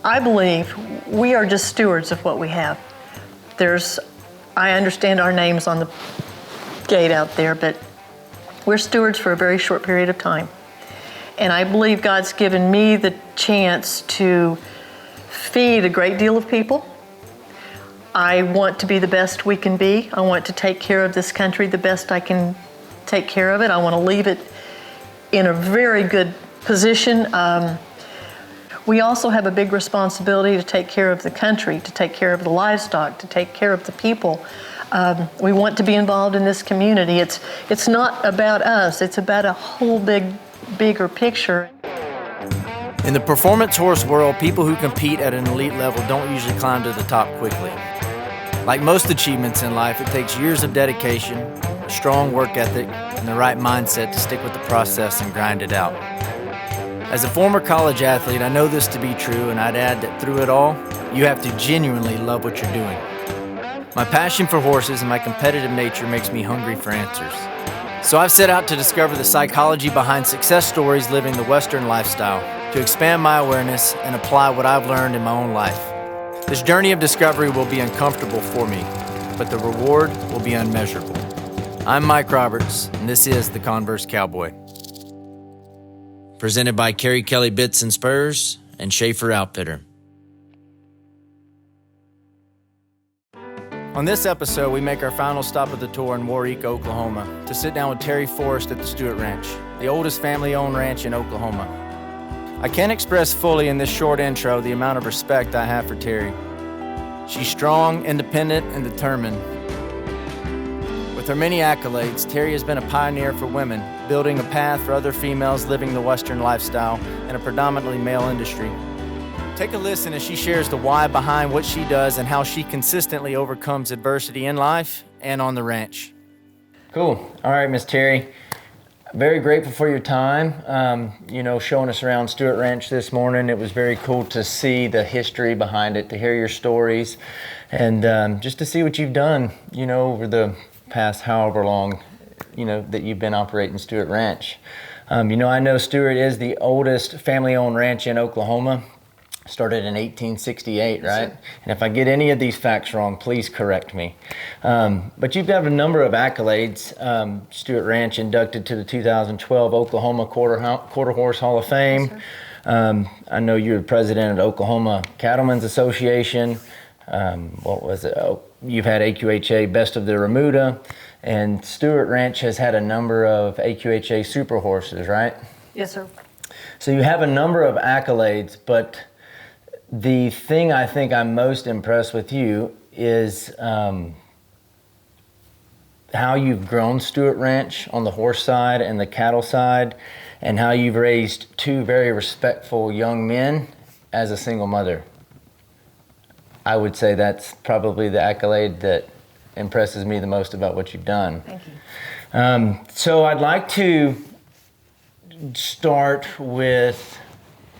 I believe we are just stewards of what we have. I understand our names on the gate out there, but we're stewards for a very short period of time. And I believe God's given me the chance to feed a great deal of people. I want to be the best we can be. I want to take care of this country the best I can take care of it. I want to leave it in a very good position. We also have a big responsibility to take care of the country, to take care of the livestock, to take care of the people. We want to be involved in this community. It's not about us, it's about a whole bigger picture. In the performance horse world, people who compete at an elite level don't usually climb to the top quickly. Like most achievements in life, it takes years of dedication, a strong work ethic, and the right mindset to stick with the process and grind it out. As a former college athlete, I know this to be true, and I'd add that through it all, you have to genuinely love what you're doing. My passion for horses and my competitive nature makes me hungry for answers. So I've set out to discover the psychology behind success stories living the Western lifestyle, to expand my awareness and apply what I've learned in my own life. This journey of discovery will be uncomfortable for me, but the reward will be unmeasurable. I'm Mike Roberts, and this is the Converse Cowboy. Presented by Kerry Kelly Bits and Spurs and Schaefer Outfitter. On this episode, we make our final stop of the tour in Waurika, Oklahoma, to sit down with Terry Forst at the Stuart Ranch, the oldest family-owned ranch in Oklahoma. I can't express fully in this short intro the amount of respect I have for Terry. She's strong, independent, and determined. With her many accolades, Terry has been a pioneer for women, building a path for other females living the Western lifestyle in a predominantly male industry. Take a listen as she shares the why behind what she does and how she consistently overcomes adversity in life and on the ranch. Cool. All right, Miss Terry. Very grateful for your time, showing us around Stuart Ranch this morning. It was very cool to see the history behind it, to hear your stories, and just to see what you've done, over the past however long, that you've been operating Stuart Ranch. I know Stuart is the oldest family-owned ranch in Oklahoma. Started in 1868, right? Yes, and if I get any of these facts wrong, please correct me. But you've got a number of accolades. Stuart Ranch inducted to the 2012 Oklahoma Quarter Horse Hall of Fame. Yes, I know you're the president of Oklahoma Cattlemen's Association. You've had AQHA Best of the Remuda, and Stuart Ranch has had a number of AQHA Super Horses, right? Yes, sir. So you have a number of accolades, but the thing I think I'm most impressed with you is how you've grown Stuart Ranch on the horse side and the cattle side, and how you've raised two very respectful young men as a single mother. I would say that's probably the accolade that impresses me the most about what you've done. Thank you. So I'd like to start with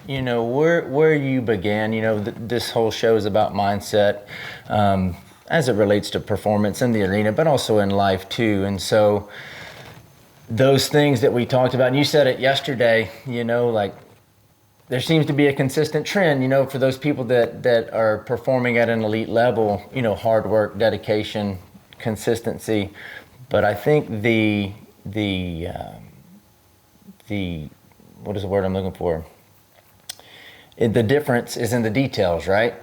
where you began. This whole show is about mindset as it relates to performance in the arena, but also in life too. And so those things that we talked about, and you said it yesterday, there seems to be a consistent trend, for those people that are performing at an elite level, hard work, dedication, consistency. But I think the what is the word I'm looking for? The difference is in the details, right?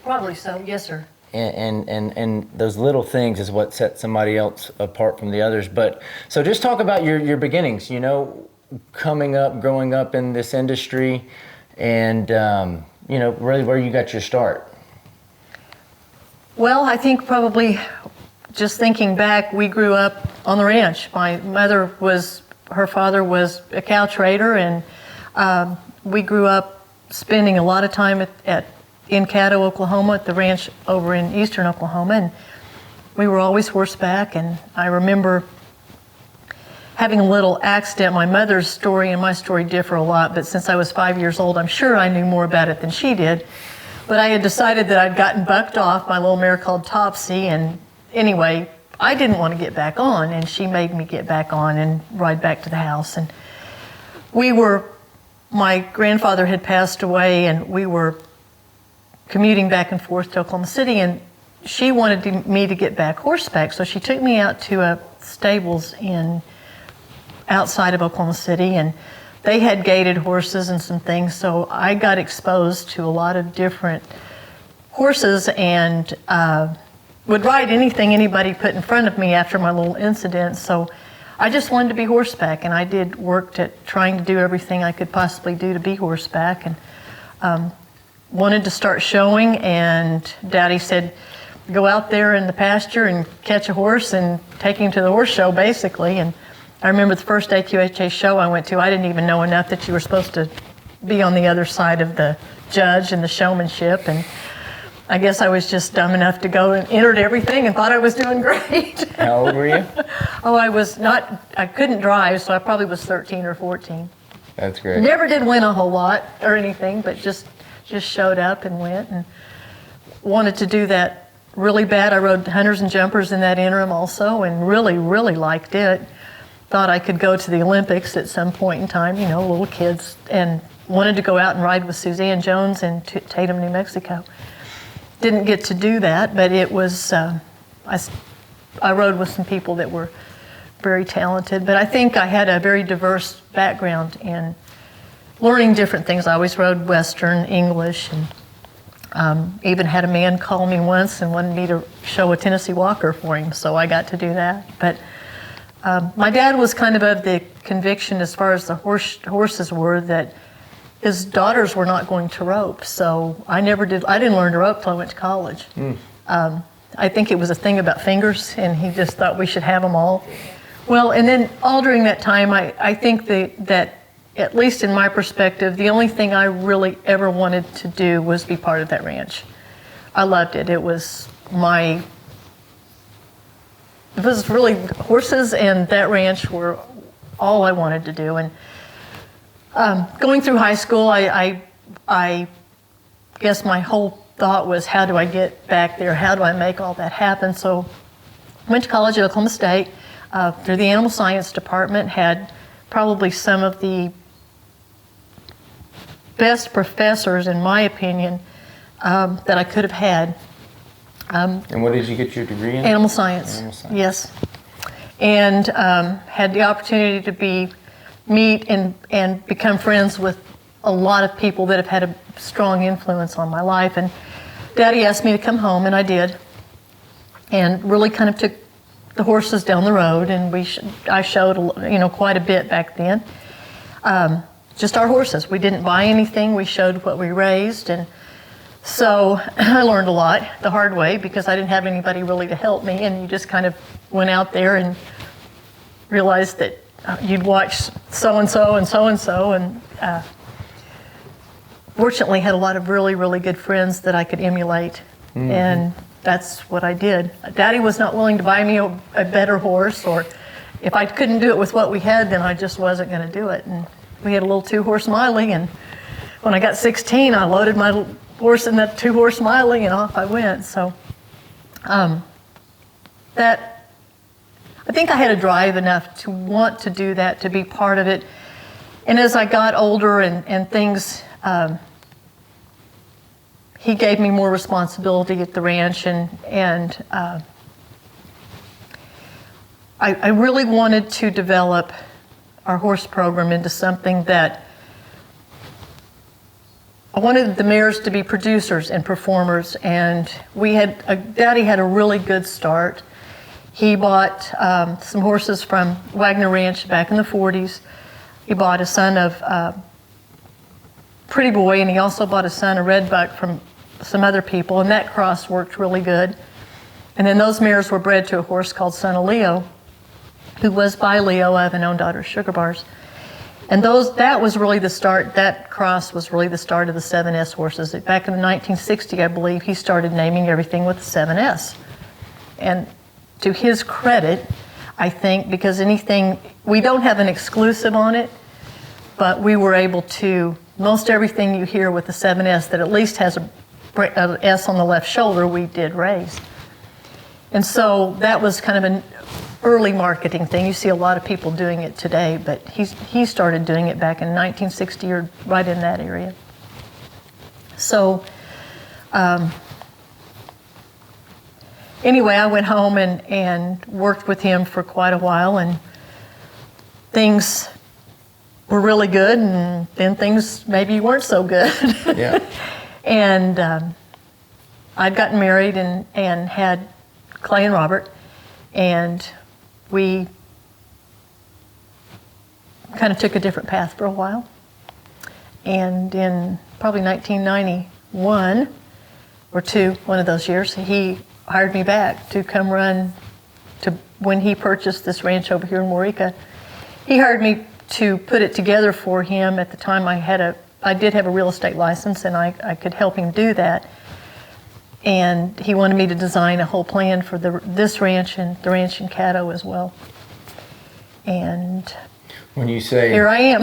Probably so, yes, sir. And those little things is what sets somebody else apart from the others. But so just talk about your beginnings, growing up in this industry, and really where you got your start. Well, I think probably just thinking back, we grew up on the ranch. My mother her father was a cow trader, and we grew up spending a lot of time in Caddo, Oklahoma, at the ranch over in eastern Oklahoma, and we were always horseback. And I remember having a little accident. My mother's story and my story differ a lot, but since I was 5 years old, I'm sure I knew more about it than she did. But I had decided that I'd gotten bucked off my little mare called Topsy, and anyway, I didn't want to get back on, and she made me get back on and ride back to the house. And my grandfather had passed away, and we were commuting back and forth to Oklahoma City, and she wanted me to get back horseback, so she took me out to a stables outside of Oklahoma City, and they had gaited horses and some things, so I got exposed to a lot of different horses and would ride anything anybody put in front of me after my little incident. So I just wanted to be horseback, and I worked at trying to do everything I could possibly do to be horseback, and wanted to start showing, and Daddy said, go out there in the pasture and catch a horse and take him to the horse show, basically. And I remember the first AQHA show I went to, I didn't even know enough that you were supposed to be on the other side of the judge and the showmanship, and I guess I was just dumb enough to go and entered everything and thought I was doing great. How old were you? Oh, I couldn't drive, so I probably was 13 or 14. That's great. Never did win a whole lot or anything, but just showed up and went, and wanted to do that really bad. I rode hunters and jumpers in that interim also, and really, really liked it. Thought I could go to the Olympics at some point in time, little kids, and wanted to go out and ride with Suzanne Jones in Tatum, New Mexico. Didn't get to do that, but it was, I rode with some people that were very talented, but I think I had a very diverse background in learning different things. I always rode Western, English, and even had a man call me once and wanted me to show a Tennessee Walker for him, so I got to do that. But my dad was kind of the conviction as far as the horses were that his daughters were not going to rope, so I didn't learn to rope till I went to college. I think it was a thing about fingers, and he just thought we should have them all. Well, and then all during that time, I think that at least in my perspective, the only thing I really ever wanted to do was be part of that ranch. I loved it. It was really horses and that ranch were all I wanted to do. And going through high school, I guess my whole thought was, how do I get back there? How do I make all that happen? So went to college at Oklahoma State through the animal science department, had probably some of the best professors, in my opinion, that I could have had. And what did you get your degree in? Animal science. Animal science. Yes. And had the opportunity to meet and become friends with a lot of people that have had a strong influence on my life. And Daddy asked me to come home, and I did. And really kind of took the horses down the road, and I showed quite a bit back then. Just our horses. We didn't buy anything. We showed what we raised, and so I learned a lot the hard way because I didn't have anybody really to help me, and you just kind of went out there and realized that you'd watch so-and-so and so-and-so, and fortunately had a lot of really, really good friends that I could emulate, and that's what I did. Daddy was not willing to buy me a better horse, or if I couldn't do it with what we had, then I just wasn't going to do it. And we had a little 2-horse Miley, and when I got 16, I loaded my horse in that 2-horse Miley, and off I went. So that, I think I had a drive enough to want to do that, to be part of it. And as I got older and things, he gave me more responsibility at the ranch, and I really wanted to develop our horse program into something that I wanted the mares to be producers and performers, and Daddy had a really good start. He bought some horses from Wagner Ranch back in the 40s. He bought a son of Pretty Boy, and he also bought a son of Redbuck from some other people, and that cross worked really good. And then those mares were bred to a horse called Son of Leo, who was by Leo. I have an own daughter, Sugar Bars. And that was really the start, that cross was really the start of the 7S horses. Back in 1960, I believe, he started naming everything with the 7S. And to his credit, I think, because we don't have an exclusive on it, but we were able to, most everything you hear with the 7S that at least has a S on the left shoulder, we did raise. And so that was kind of an early marketing thing. You see a lot of people doing it today, but he started doing it back in 1960 or right in that area. So Anyway, I went home and worked with him for quite a while, and things were really good, and then things maybe weren't so good. Yeah. And I'd gotten married and had Clay and Robert, and we kind of took a different path for a while. And in probably 1991 or two, one of those years, he hired me back to come run when he purchased this ranch over here in Waurika. He hired me to put it together for him. At the time I did have a real estate license, and I could help him do that. And he wanted me to design a whole plan for this ranch and the ranch in Caddo as well. And When you say here I am.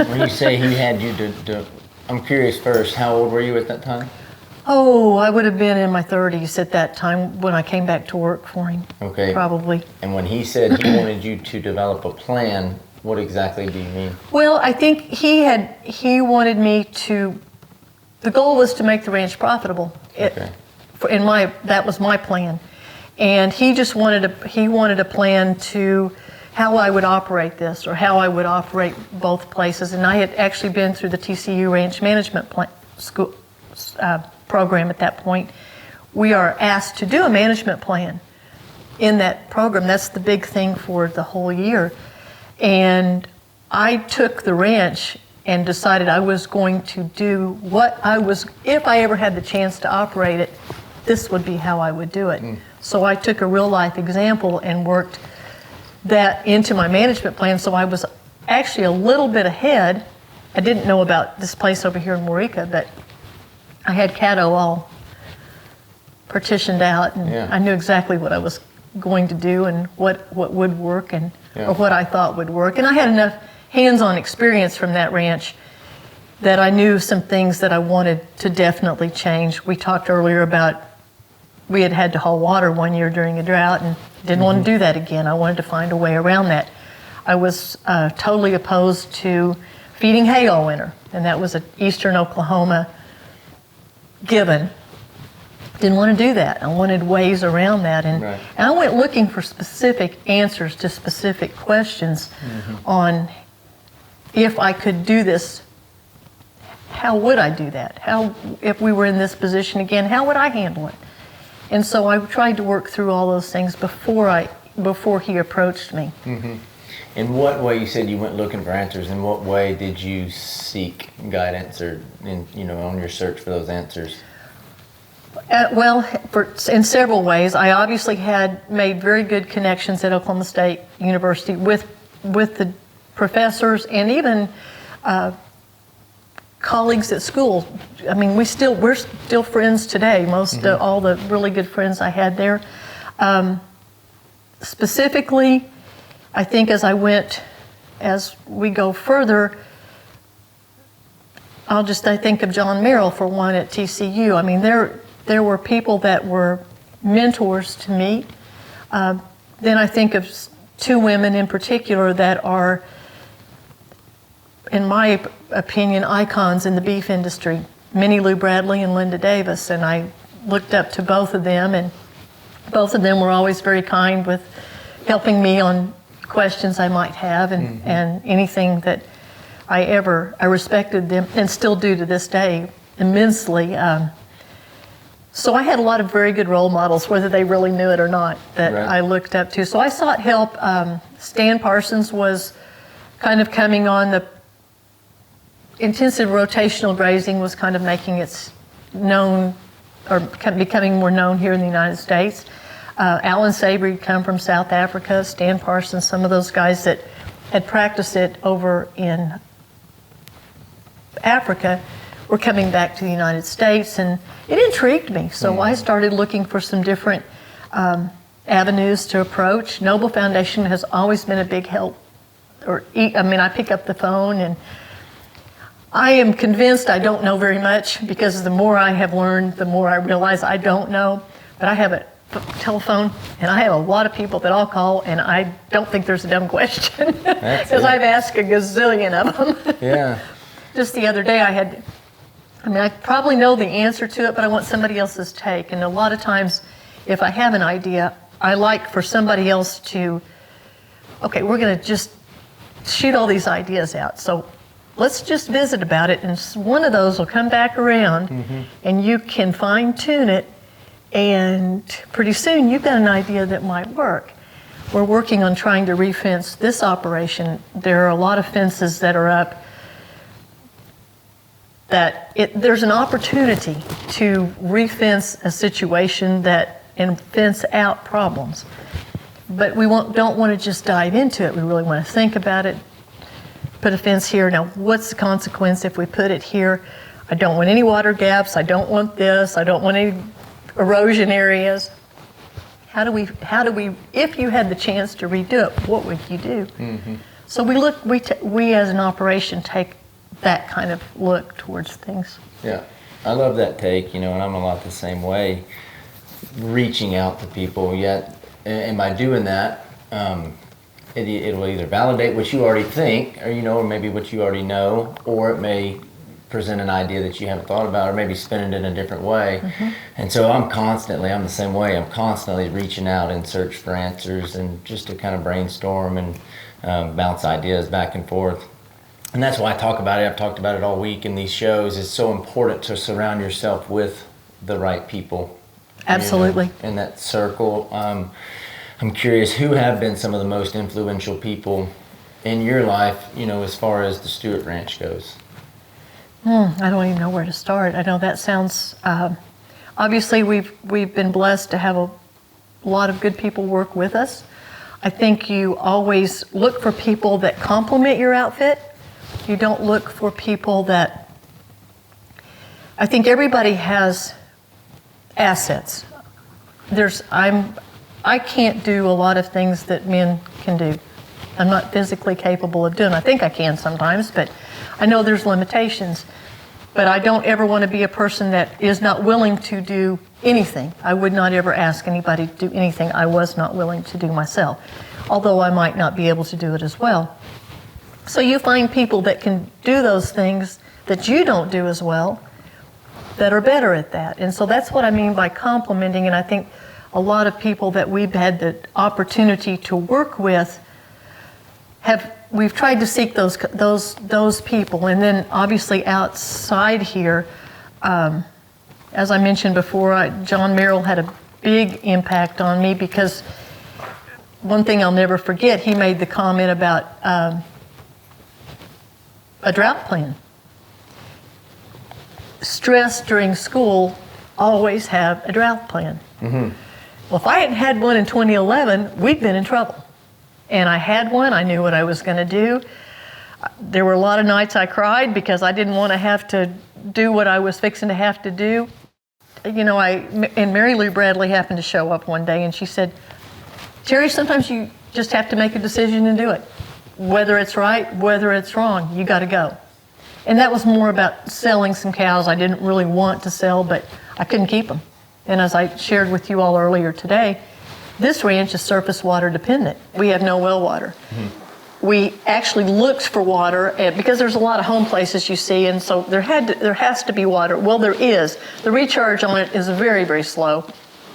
when you say he had you to, I'm curious first, how old were you at that time? Oh, I would have been in my 30s at that time when I came back to work for him. Okay. Probably. And when he said he wanted you to develop a plan, what exactly do you mean? Well, I think he wanted me to, the goal was to make the ranch profitable. Okay. That was my plan. And he just wanted a plan to how I would operate this, or how I would operate both places. And I had actually been through the TCU Ranch Management School program at that point. We are asked to do a management plan in that program. That's the big thing for the whole year. And I took the ranch and decided I was going to do if I ever had the chance to operate it, this would be how I would do it. So I took a real life example and worked that into my management plan. So I was actually a little bit ahead. I didn't know about this place over here in Waurika, but I had Caddo all partitioned out, and Yeah. I knew exactly what I was going to do and what would work or what I thought would work. And I had enough hands-on experience from that ranch that I knew some things that I wanted to definitely change. We talked earlier about we had to haul water one year during a drought and didn't want to do that again. I wanted to find a way around that. I was totally opposed to feeding hay all winter, and that was an eastern Oklahoma given. Didn't want to do that. I wanted ways around that, and I went looking for specific answers to specific questions on if I could do this. How would I do that? If we were in this position again, how would I handle it? And so I tried to work through all those things before he approached me. In what way, you said you went looking for answers, in what way did you seek guidance or on your search for those answers? In several ways. I obviously had made very good connections at Oklahoma State University with the professors and even colleagues at school. I mean, we're still friends today. All the really good friends I had there. Specifically, I think as we go further, I think of John Merrill for one at TCU. I mean, there were people that were mentors to me. Then I think of two women in particular that are, in my opinion, icons in the beef industry, Minnie Lou Bradley and Linda Davis. And I looked up to both of them, and both of them were always very kind with helping me on questions I might have, and anything that I respected them, and still do to this day, immensely. So I had a lot of very good role models, whether they really knew it or not, that I looked up to. So I sought help. Stan Parsons was kind of coming on. The intensive rotational grazing was kind of making its known, or becoming more known here in the United States. Alan Sabry had come from South Africa, Stan Parsons, some of those guys that had practiced it over in Africa were coming back to the United States, and it intrigued me. So I started looking for some different avenues to approach. Noble Foundation has always been a big help. I pick up the phone, and I am convinced I don't know very much, because the more I have learned, the more I realize I don't know. But I have a telephone, and I have a lot of people that I'll call, and I don't think there's a dumb question, because I've asked a gazillion of them. Yeah. Just the other day I had I mean, I probably know the answer to it, but I want somebody else's take. And a lot of times, if I have an idea, I like for somebody else to, okay, we're going to just shoot all these ideas out. So let's just visit about it, and one of those will come back around, and you can fine tune it, and pretty soon you've got an idea that might work. We're working on trying to re-fence this operation. There are a lot of fences that are up that there's an opportunity to re-fence a situation and fence out problems. But we don't want to just dive into it. We really want to think about it. Put a fence here. Now, what's the consequence if we put it here? I don't want any water gaps. I don't want this. I don't want any erosion areas. How do we, if you had the chance to redo it, what would you do? So we as an operation take that kind of look towards things. Yeah, I love that take, and I'm a lot the same way, reaching out to people, and by doing that, it will either validate what you already think, or maybe what you already know, or it may present an idea that you haven't thought about, or maybe spin it in a different way. And so I'm the same way. I'm constantly reaching out in search for answers, and just to kind of brainstorm and bounce ideas back and forth. And that's why I talk about it. I've talked about it all week in these shows. It's so important to surround yourself with the right people. Absolutely. In that circle. I'm curious, who have been some of the most influential people in your life, as far as the Stuart Ranch goes? I don't even know where to start. I know that sounds, obviously we've been blessed to have a lot of good people work with us. I think you always look for people that complement your outfit. You don't look for people that, I think everybody has assets. I can't do a lot of things that men can do. I'm not physically capable of doing. I think I can sometimes, but I know there's limitations. But I don't ever want to be a person that is not willing to do anything. I would not ever ask anybody to do anything I was not willing to do myself, although I might not be able to do it as well. So you find people that can do those things that you don't do as well, that are better at that. And so that's what I mean by complimenting, and I think a lot of people that we've had the opportunity to work with we've tried to seek those people. And then obviously outside here, as I mentioned before, John Merrill had a big impact on me, because one thing I'll never forget, he made the comment about a drought plan. Stress during school, always have a drought plan. Well, if I hadn't had one in 2011, we'd been in trouble. And I had one. I knew what I was going to do. There were a lot of nights I cried because I didn't want to have to do what I was fixing to have to do. And Mary Lou Bradley happened to show up one day, and she said, "Terry, sometimes you just have to make a decision and do it. Whether it's right, whether it's wrong, you got to go." And that was more about selling some cows I didn't really want to sell, but I couldn't keep them. And as I shared with you all earlier today, this ranch is surface water dependent. We have no well water. We actually looked for water, because there's a lot of home places you see, and so there has to be water. Well, there is. The recharge on it is very, very slow,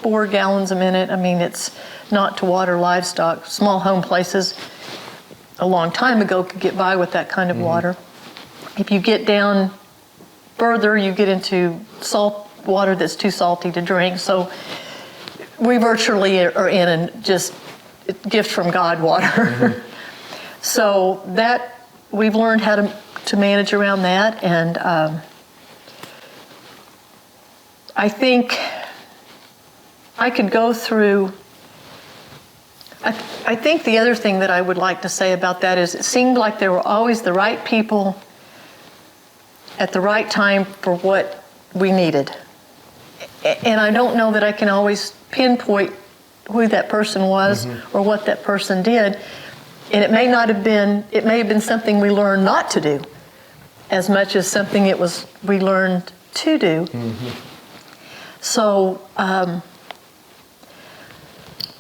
4 gallons a minute. I mean, it's not to water livestock. Small home places a long time ago could get by with that kind of water. If you get down further, you get into salt water that's too salty to drink. So we virtually are in just gift from God water. So that we've learned how to manage around that, and I think I could go through. I think the other thing that I would like to say about that is it seemed like there were always the right people at the right time for what we needed. And I don't know that I can always pinpoint who that person was or what that person did. And it may have been something we learned not to do as much as something we learned to do. So I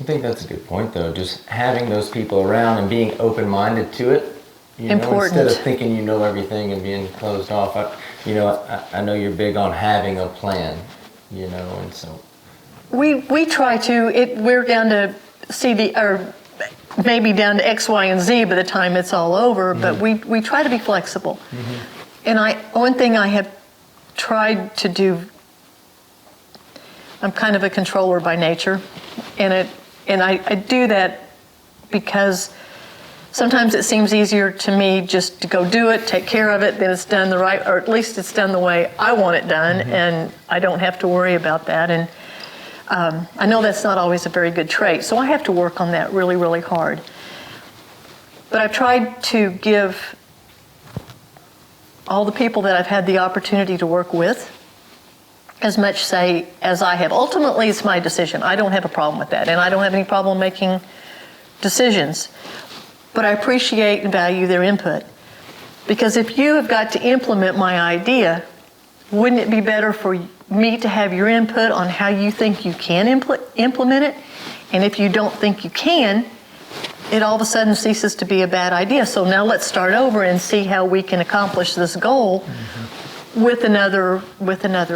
think that's a good point, though. Just having those people around and being open-minded to it. Important. Instead of thinking you know everything and being closed off. you know, I know you're big on having a plan, you know, and so. We try to, we're down to or maybe down to X, Y, and Z by the time it's all over, but we try to be flexible. And one thing I have tried to do, I'm kind of a controller by nature, and I do that because sometimes it seems easier to me just to go do it, take care of it, then it's done or at least it's done the way I want it done, and I don't have to worry about that. And I know that's not always a very good trait, so I have to work on that really, really hard. But I've tried to give all the people that I've had the opportunity to work with as much say as I have. Ultimately, it's my decision. I don't have a problem with that, and I don't have any problem making decisions. But I appreciate and value their input. Because if you have got to implement my idea, wouldn't it be better for me to have your input on how you think you can implement it? And if you don't think you can, it all of a sudden ceases to be a bad idea. So now let's start over and see how we can accomplish this goal with another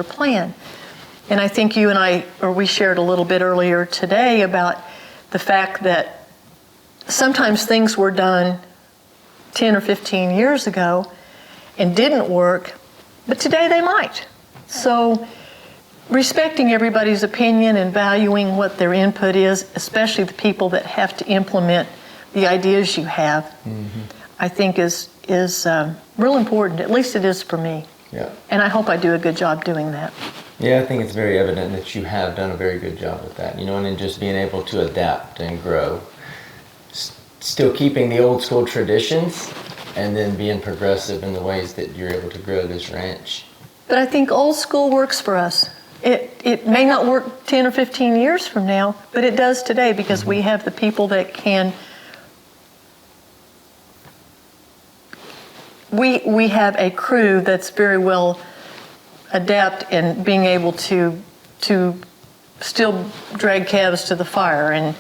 plan. And I think you and we shared a little bit earlier today about the fact that sometimes things were done 10 or 15 years ago and didn't work, but today they might. So respecting everybody's opinion and valuing what their input is, especially the people that have to implement the ideas you have, I think is real important. At least it is for me. Yeah. And I hope I do a good job doing that. Yeah, I think it's very evident that you have done a very good job with that, you know, and then just being able to adapt and grow. Still keeping the old school traditions and then being progressive in the ways that you're able to grow this ranch. But I think old school works for us. It may not work 10 or 15 years from now, but it does today because we have the people that can. We have a crew that's very well adept in being able to still drag calves to the fire and,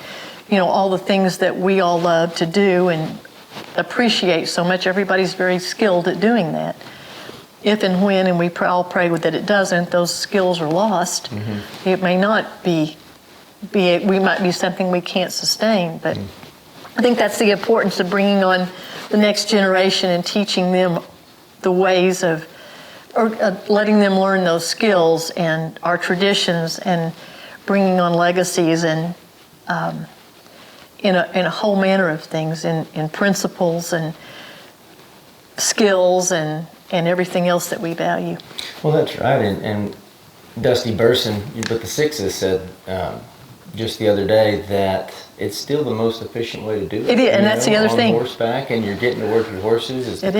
you know, all the things that we all love to do and appreciate so much. Everybody's very skilled at doing that. If and when, and we all pray that it doesn't, those skills are lost. It may not we might be something we can't sustain, but I think that's the importance of bringing on the next generation and teaching them the ways of, or letting them learn those skills and our traditions and bringing on legacies and in a whole manner of things, in principles and skills and everything else that we value. Well, that's right. And Dusty Burson with the Sixes said just the other day that it's still the most efficient way to do it. It is, and that's the other thing. On horseback, and you're getting to work your horses. It's the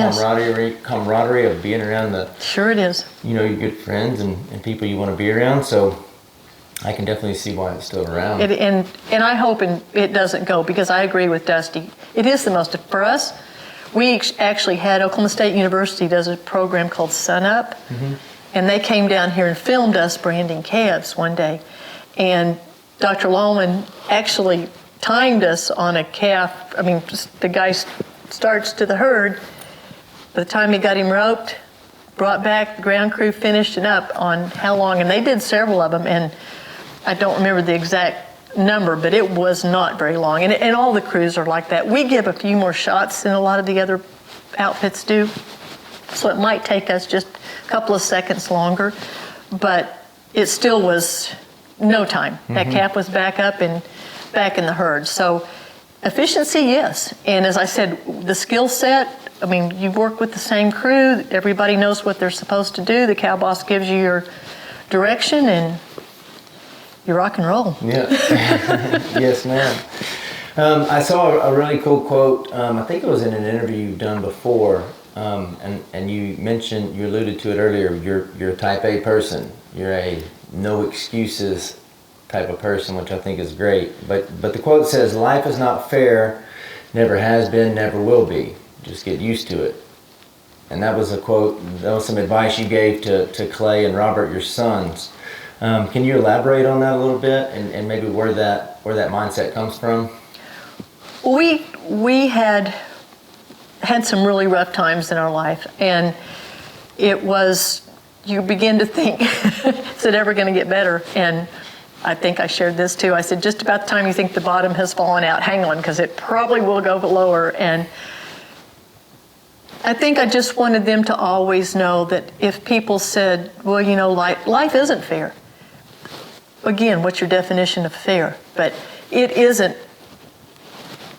camaraderie of being around Sure it is. You know, your good friends and people you want to be around. So I can definitely see why it's still around. And I hope it doesn't go, because I agree with Dusty. It is the most, for us, we actually had Oklahoma State University does a program called Sun Up, and they came down here and filmed us branding calves one day. And Dr. Lallman actually timed us on a calf. I mean, just the guy starts to the herd. By the time he got him roped, brought back, the ground crew finished it up on how long, and they did several of them, and I don't remember the exact number, but it was not very long. And all the crews are like that. We give a few more shots than a lot of the other outfits do, so it might take us just a couple of seconds longer, but it still was no time. That calf was back up and back in the herd. So efficiency, yes. And as I said, the skill set, I mean, you work with the same crew, everybody knows what they're supposed to do, the cow boss gives you your direction, and you rock and roll. Yeah. Yes, ma'am. I saw a really cool quote. I think it was in an interview you've done before, and you alluded to it earlier. You're a type A person. You're a no excuses type of person, which I think is great. But the quote says, "Life is not fair, never has been, never will be. Just get used to it." And that was a quote. That was some advice you gave to Clay and Robert, your sons. Can you elaborate on that a little bit, and maybe where that mindset comes from? We had some really rough times in our life, and it was, you begin to think, is it ever going to get better? And I think I shared this too. I said, just about the time you think the bottom has fallen out, hang on, because it probably will go lower. And I think I just wanted them to always know that if people said, well, you know, life isn't fair. Again, what's your definition of fair? But it isn't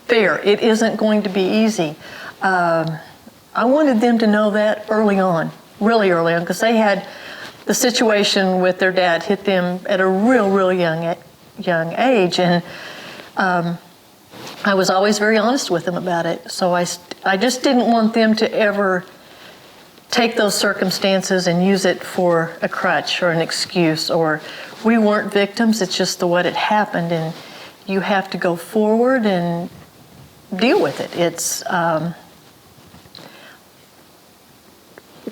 fair. It isn't going to be easy. I wanted them to know that early on, really early on, because they had the situation with their dad hit them at a real young age, and I was always very honest with them about it. So I just didn't want them to ever take those circumstances and use it for a crutch or an excuse, or we weren't victims, it's just what had happened, and you have to go forward and deal with it. It's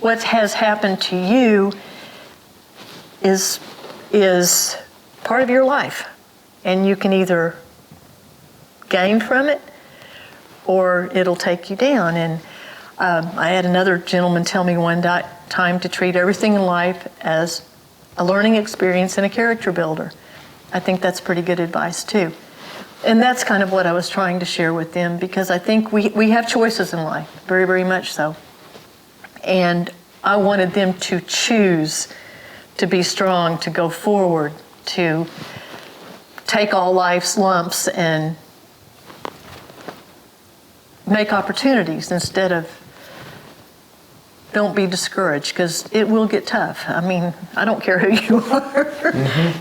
what has happened to you is part of your life, and you can either gain from it or it'll take you down. And I had another gentleman tell me one time to treat everything in life as a learning experience and a character builder. I think that's pretty good advice too. And that's kind of what I was trying to share with them, because I think we have choices in life, very much so. And I wanted them to choose to be strong, to go forward, to take all life's lumps and make opportunities instead of don't be discouraged, because it will get tough. I mean, I don't care who you are.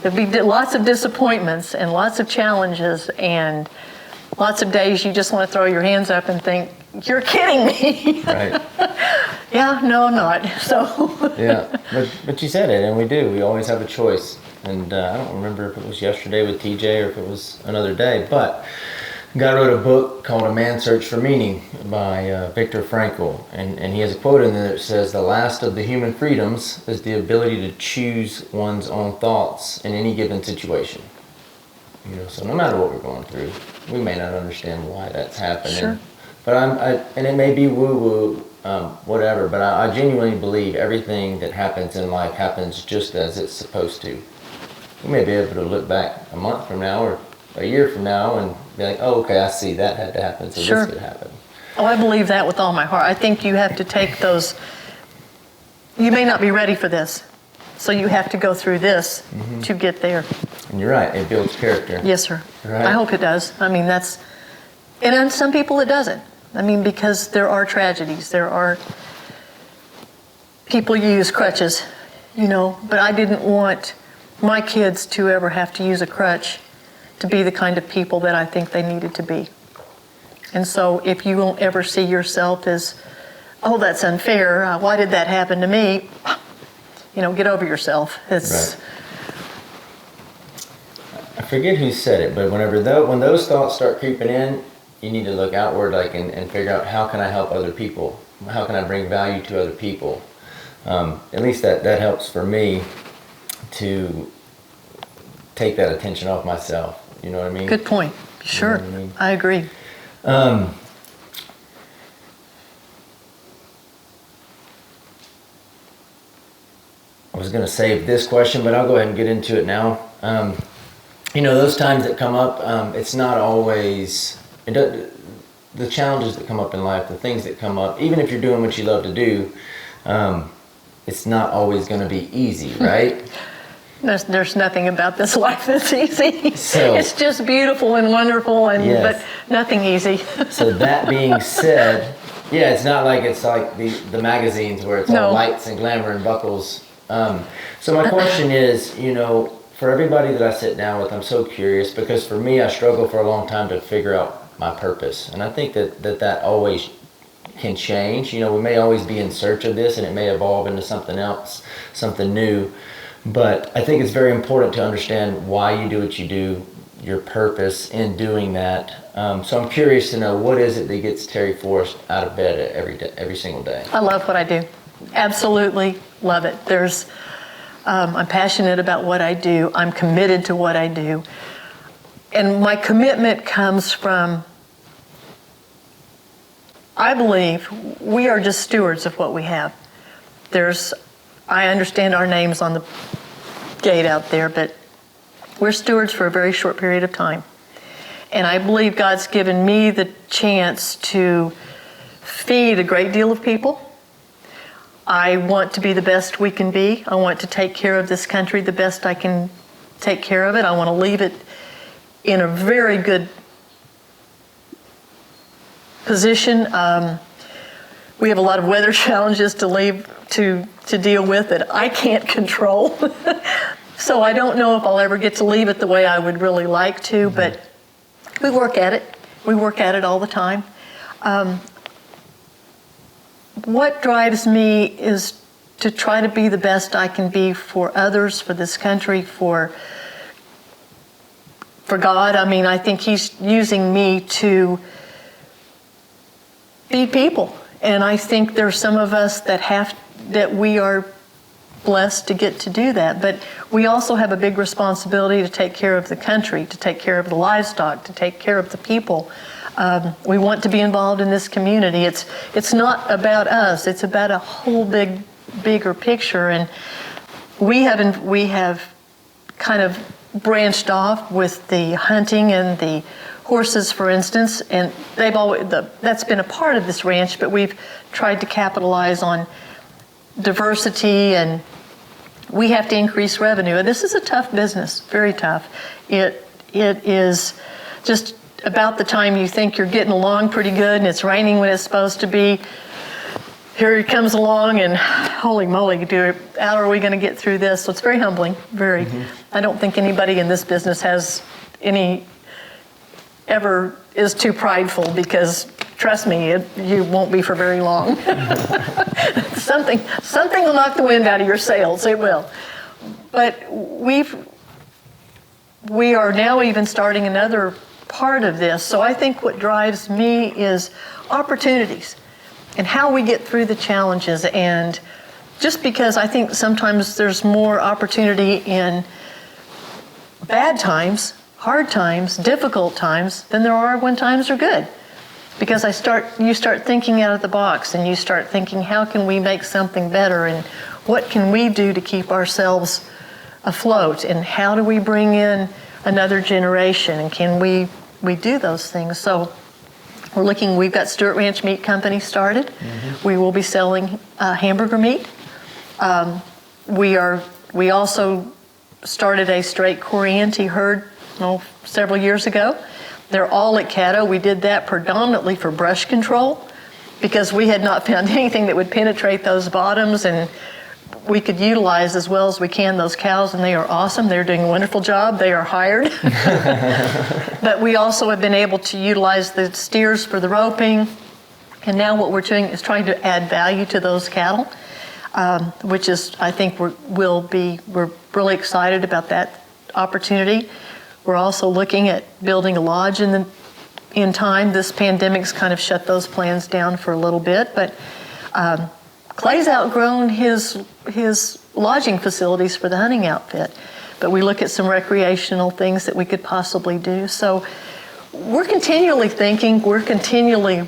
There'll be lots of disappointments and lots of challenges and lots of days you just want to throw your hands up and think, you're kidding me. Right. Yeah, no, I'm not. So. Yeah, but you said it, and we do. We always have a choice. And I don't remember if it was yesterday with TJ or if it was another day, but a guy wrote a book called A Man's Search for Meaning by Viktor Frankl, and he has a quote in there that says, "The last of the human freedoms is the ability to choose one's own thoughts in any given situation." You know, so no matter what we're going through, we may not understand why that's happening. Sure. But and it may be woo-woo, whatever, but I genuinely believe everything that happens in life happens just as it's supposed to. We may be able to look back a month from now or a year from now and be like, oh, okay, I see that had to happen, so Sure. this could happen. Oh, I believe that with all my heart. I think you have to take those, you may not be ready for this, so you have to go through this to get there. And you're right, it builds character. Yes, sir. Right. I hope it does. I mean, and on some people it doesn't. I mean, because there are tragedies, there are people use crutches, you know, but I didn't want my kids to ever have to use a crutch to be the kind of people that I think they needed to be. And so if you won't ever see yourself as, oh, that's unfair, why did that happen to me? You know, get over yourself. It's. Right. I forget who said it, but when those thoughts start creeping in, you need to look outward, and figure out, how can I help other people? How can I bring value to other people? At least that helps for me to take that attention off myself. You know what I mean? Good point. Sure. You know what I mean? I agree. I was going to save this question, but I'll go ahead and get into it now. You know, those times that come up, it's not always, the challenges that come up in life, the things that come up, even if you're doing what you love to do, it's not always going to be easy, right? There's nothing about this life that's easy. So, it's just beautiful and wonderful, yes. But nothing easy. So that being said, yeah, it's not like it's like the magazines where it's all lights and glamour and buckles. So my question is, you know, for everybody that I sit down with, I'm so curious, because for me, I struggled for a long time to figure out my purpose. And I think that always can change. You know, we may always be in search of this, and it may evolve into something else, something new. But I think it's very important to understand why you do what you do, your purpose in doing that. So I'm curious to know, what is it that gets Terry Forst out of bed every single day? I love what I do. Absolutely love it. I'm passionate about what I do. I'm committed to what I do. And my commitment comes from, I believe we are just stewards of what we have. I understand our names on the gate out there, but we're stewards for a very short period of time. And I believe God's given me the chance to feed a great deal of people. I want to be the best we can be. I want to take care of this country the best I can take care of it. I want to leave it in a very good position. We have a lot of weather challenges to deal with that I can't control. So I don't know if I'll ever get to leave it the way I would really like to, but we work at it. We work at it all the time. What drives me is to try to be the best I can be for others, for this country, for God. I mean, I think He's using me to feed people. And I think there's some of us that we are blessed to get to do that. But we also have a big responsibility to take care of the country, to take care of the livestock, to take care of the people. We want to be involved in this community. It's not about us. It's about a whole bigger picture. And we have kind of branched off with the hunting and the horses, for instance, and that's been a part of this ranch, but we've tried to capitalize on diversity, and we have to increase revenue. And this is a tough business, very tough. It is just about the time you think you're getting along pretty good and it's raining when it's supposed to be, here it comes along and holy moly, how are we going to get through this? So it's very humbling, very. I don't think anybody in this business ever is too prideful, because trust me, you won't be for very long. Something will knock the wind out of your sails, it will. But we are now even starting another part of this. So I think what drives me is opportunities and how we get through the challenges. And just because I think sometimes there's more opportunity in bad times, hard times, difficult times, than there are when times are good. Because you start thinking out of the box, and you start thinking, how can we make something better, and what can we do to keep ourselves afloat, and how do we bring in another generation, and can we do those things? So we've got Stuart Ranch Meat Company started. We will be selling hamburger meat. We also started a straight Corriente herd several years ago. They're all at Caddo. We did that predominantly for brush control, because we had not found anything that would penetrate those bottoms, and we could utilize as well as we can those cows, and they are awesome. They're doing a wonderful job. They are hired. But we also have been able to utilize the steers for the roping, and now what we're doing is trying to add value to those cattle, which is, I think we're really excited about that opportunity. We're also looking at building a lodge in time. This pandemic's kind of shut those plans down for a little bit, but Clay's outgrown his lodging facilities for the hunting outfit, but we look at some recreational things that we could possibly do. So we're continually thinking, we're continually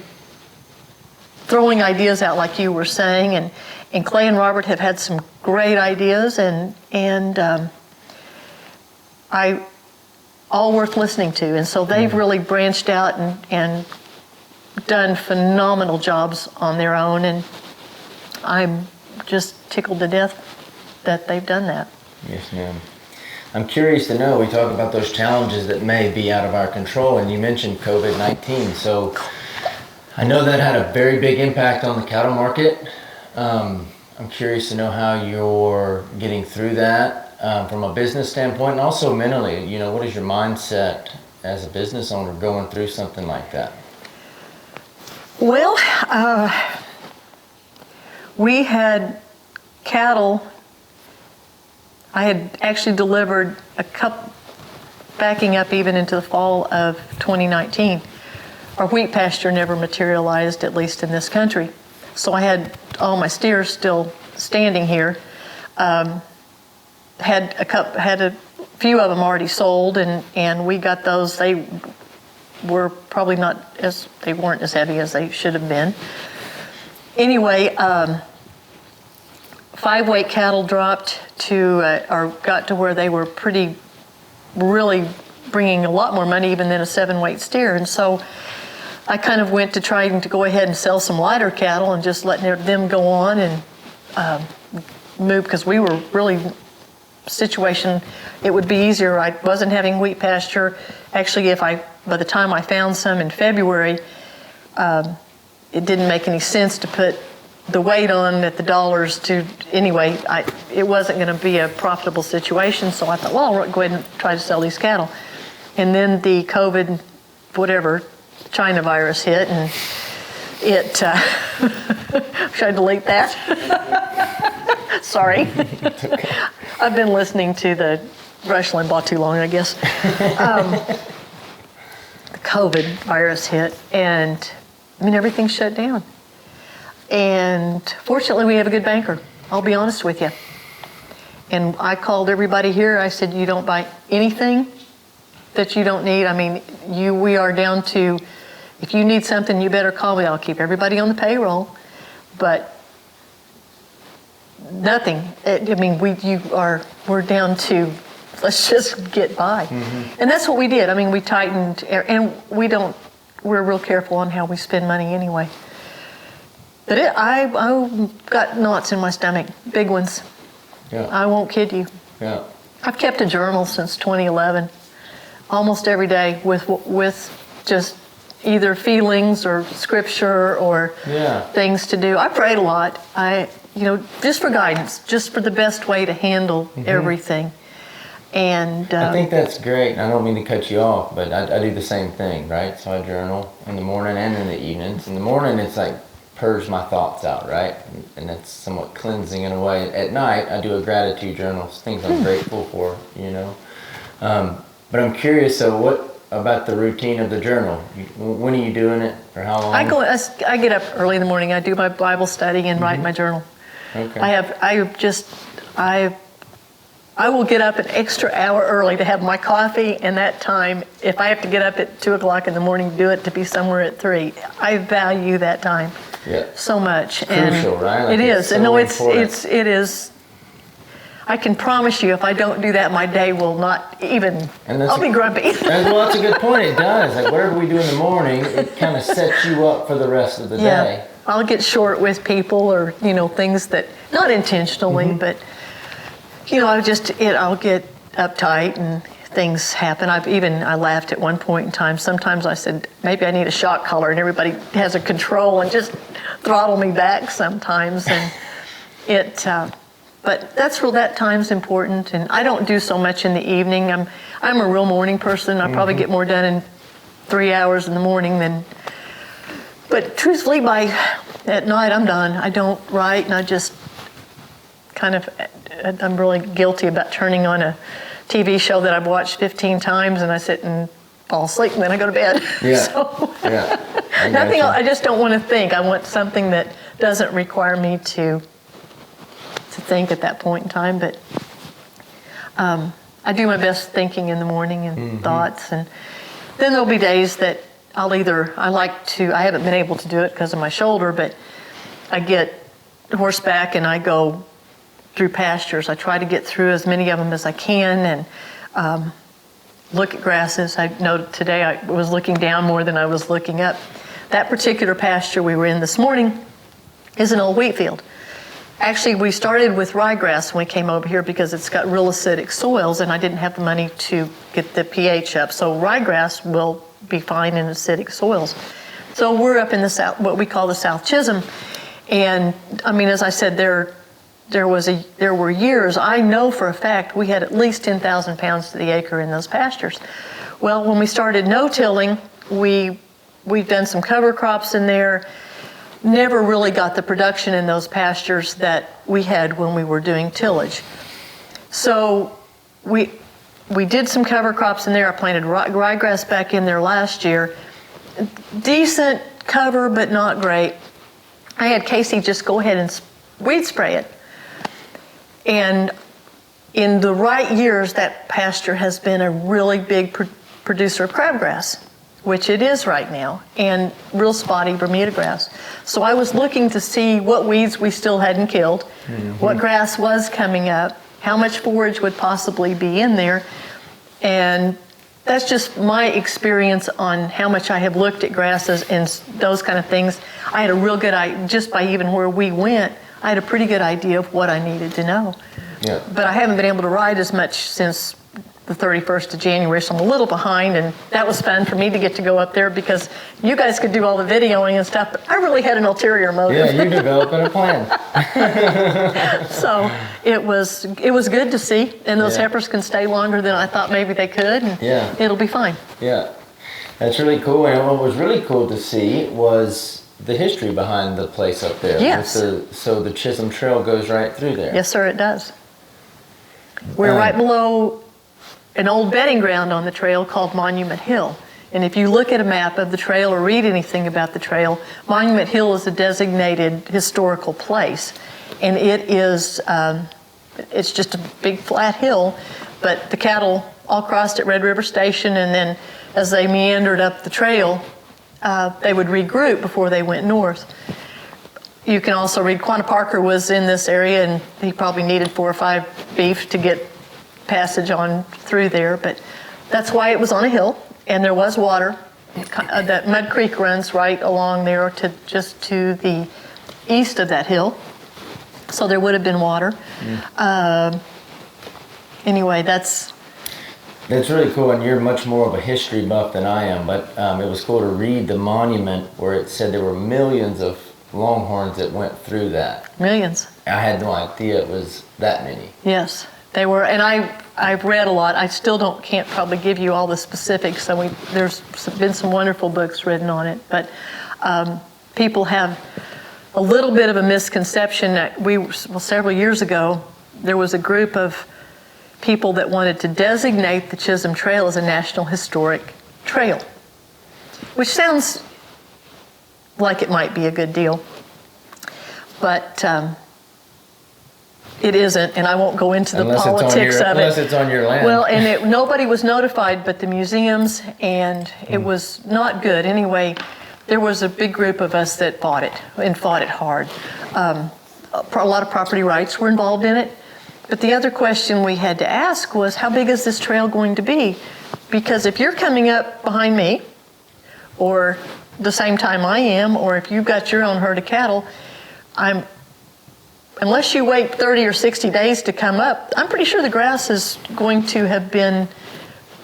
throwing ideas out, like you were saying, and Clay and Robert have had some great ideas, and all worth listening to. And so they've really branched out and done phenomenal jobs on their own, and I'm just tickled to death that they've done that. Yes, ma'am. I'm curious to know, we talk about those challenges that may be out of our control, and you mentioned COVID-19. So I know that had a very big impact on the cattle market. I'm curious to know how you're getting through that from a business standpoint, and also mentally. What is your mindset as a business owner going through something like that? Well, we had cattle. I had actually delivered a couple, backing up even into the fall of 2019. Our wheat pasture never materialized, at least in this country. So I had all my steers still standing here. Had a few of them already sold, and we got those. They were probably they weren't as heavy as they should have been. Anyway, 5-weight cattle dropped to, or got to where they were really bringing a lot more money even than a 7-weight steer. And so I kind of went to trying to go ahead and sell some lighter cattle and just letting them go on and move, because we were really situation, it would be easier. I wasn't having wheat pasture. Actually, by the time I found some in February, it didn't make any sense to put the weight on at the dollars to, anyway, it wasn't going to be a profitable situation. So I thought, well, I'll go ahead and try to sell these cattle. And then the COVID, whatever, China virus hit, and it, should I delete that? Sorry. I've been listening to the Rush Limbaugh too long, I guess. The COVID virus hit, and everything shut down. And fortunately, we have a good banker. I'll be honest with you. And I called everybody here. I said, you don't buy anything that you don't need. We are down to, if you need something, you better call me. I'll keep everybody on the payroll, but nothing. We're down to, let's just get by. Mm-hmm. And that's what we did. We tightened, and we're real careful on how we spend money anyway. But I got knots in my stomach, big ones. Yeah. I won't kid you. Yeah. I've kept a journal since 2011, almost every day with just either feelings or scripture or things to do. I prayed a lot. Just for guidance, just for the best way to handle everything. And I think that's great. And I don't mean to cut you off, but I do the same thing, right? So I journal in the morning and in the evenings. In the morning, it's like purge my thoughts out, right? And that's somewhat cleansing in a way. At night, I do a gratitude journal, things I'm grateful for, But I'm curious, so what about the routine of the journal? When are you doing it, or how long? I get up early in the morning. I do my Bible study and write my journal. Okay. I will get up an extra hour early to have my coffee, and that time, if I have to get up at 2 o'clock in the morning to do it, to be somewhere at 3. I value that time so much. Crucial, right? It is. So it is. I can promise you, if I don't do that, my day will not even, I'll be grumpy. That's a good point. It does. Like whatever we do in the morning, it kind of sets you up for the rest of the day. I'll get short with people, or, things that, not intentionally, but, I'll get uptight and things happen. I laughed at one point in time. Sometimes I said, maybe I need a shock collar, and everybody has a control and just throttle me back sometimes. And but that time's important, and I don't do so much in the evening. I'm a real morning person. I probably get more done in 3 hours in the morning but truthfully, at night I'm done. I don't write, and I just I'm really guilty about turning on a TV show that I've watched 15 times, and I sit and fall asleep, and then I go to bed. Yeah. Nothing else. I just don't want to think. I want something that doesn't require me to think at that point in time, but I do my best thinking in the morning and thoughts, and then there'll be days that I haven't been able to do it because of my shoulder, but I get horseback and I go through pastures. I try to get through as many of them as I can, and look at grasses. I know today I was looking down more than I was looking up. That particular pasture we were in this morning is an old wheat field. Actually, we started with ryegrass when we came over here because it's got real acidic soils, and I didn't have the money to get the pH up. So ryegrass will be fine in acidic soils. So we're up in the south, what we call the South Chisholm, and as I said, there were years, I know for a fact, we had at least 10,000 pounds to the acre in those pastures. Well, when we started no-tilling, we've done some cover crops in there. Never really got the production in those pastures that we had when we were doing tillage. So we did some cover crops in there. I planted ryegrass back in there last year. Decent cover, but not great. I had Casey just go ahead and weed spray it. And in the right years, that pasture has been a really big producer of crabgrass. which it is right now, and real spotty Bermuda grass. So I was looking to see what weeds we still hadn't killed, what grass was coming up, how much forage would possibly be in there, and that's just my experience on how much I have looked at grasses and those kind of things. I had a real good idea, just by even where we went, I had a pretty good idea of what I needed to know. Yeah. But I haven't been able to ride as much since the 31st of January, so I'm a little behind, and that was fun for me to get to go up there because you guys could do all the videoing and stuff, but I really had an ulterior motive. Yeah, you developing a plan. So it was good to see, and those Yeah. heifers can stay longer than I thought maybe they could, and Yeah. it'll be fine. Yeah, that's really cool. And what was really cool to see was the history behind the place up there. Yes. So the Chisholm Trail goes right through there. Yes, sir, it does. We're right below an old bedding ground on the trail called Monument Hill. And if you look at a map of the trail or read anything about the trail, Monument Hill is a designated historical place. And it is, it's just a big flat hill, but the cattle all crossed at Red River Station, and then as they meandered up the trail, they would regroup before they went north. You can also read Quanah Parker was in this area, and he probably needed 4 or 5 beef to get passage on through there, but that's why it was on a hill, and there was water. That Mud Creek runs right along there to just to the east of that hill, so there would have been water. Anyway, that's really cool, and you're much more of a history buff than I am, but it was cool to read the monument where it said there were millions of longhorns that went through that. millions. I had no idea it was that many. Yes, they were, and I've read a lot. I still can't probably give you all the specifics. So there's been some wonderful books written on it, but people have a little bit of a misconception that several years ago, there was a group of people that wanted to designate the Chisholm Trail as a National Historic Trail, which sounds like it might be a good deal, but it isn't, and I won't go into the politics of it. Unless it's on your land. Well, and nobody was notified but the museums, and it was not good. Anyway, there was a big group of us that fought it, and fought it hard. A lot of property rights were involved in it, but the other question we had to ask was, how big is this trail going to be? Because if you're coming up behind me, or the same time I am, or if you've got your own herd of cattle, unless you wait 30 or 60 days to come up, I'm pretty sure the grass is going to have been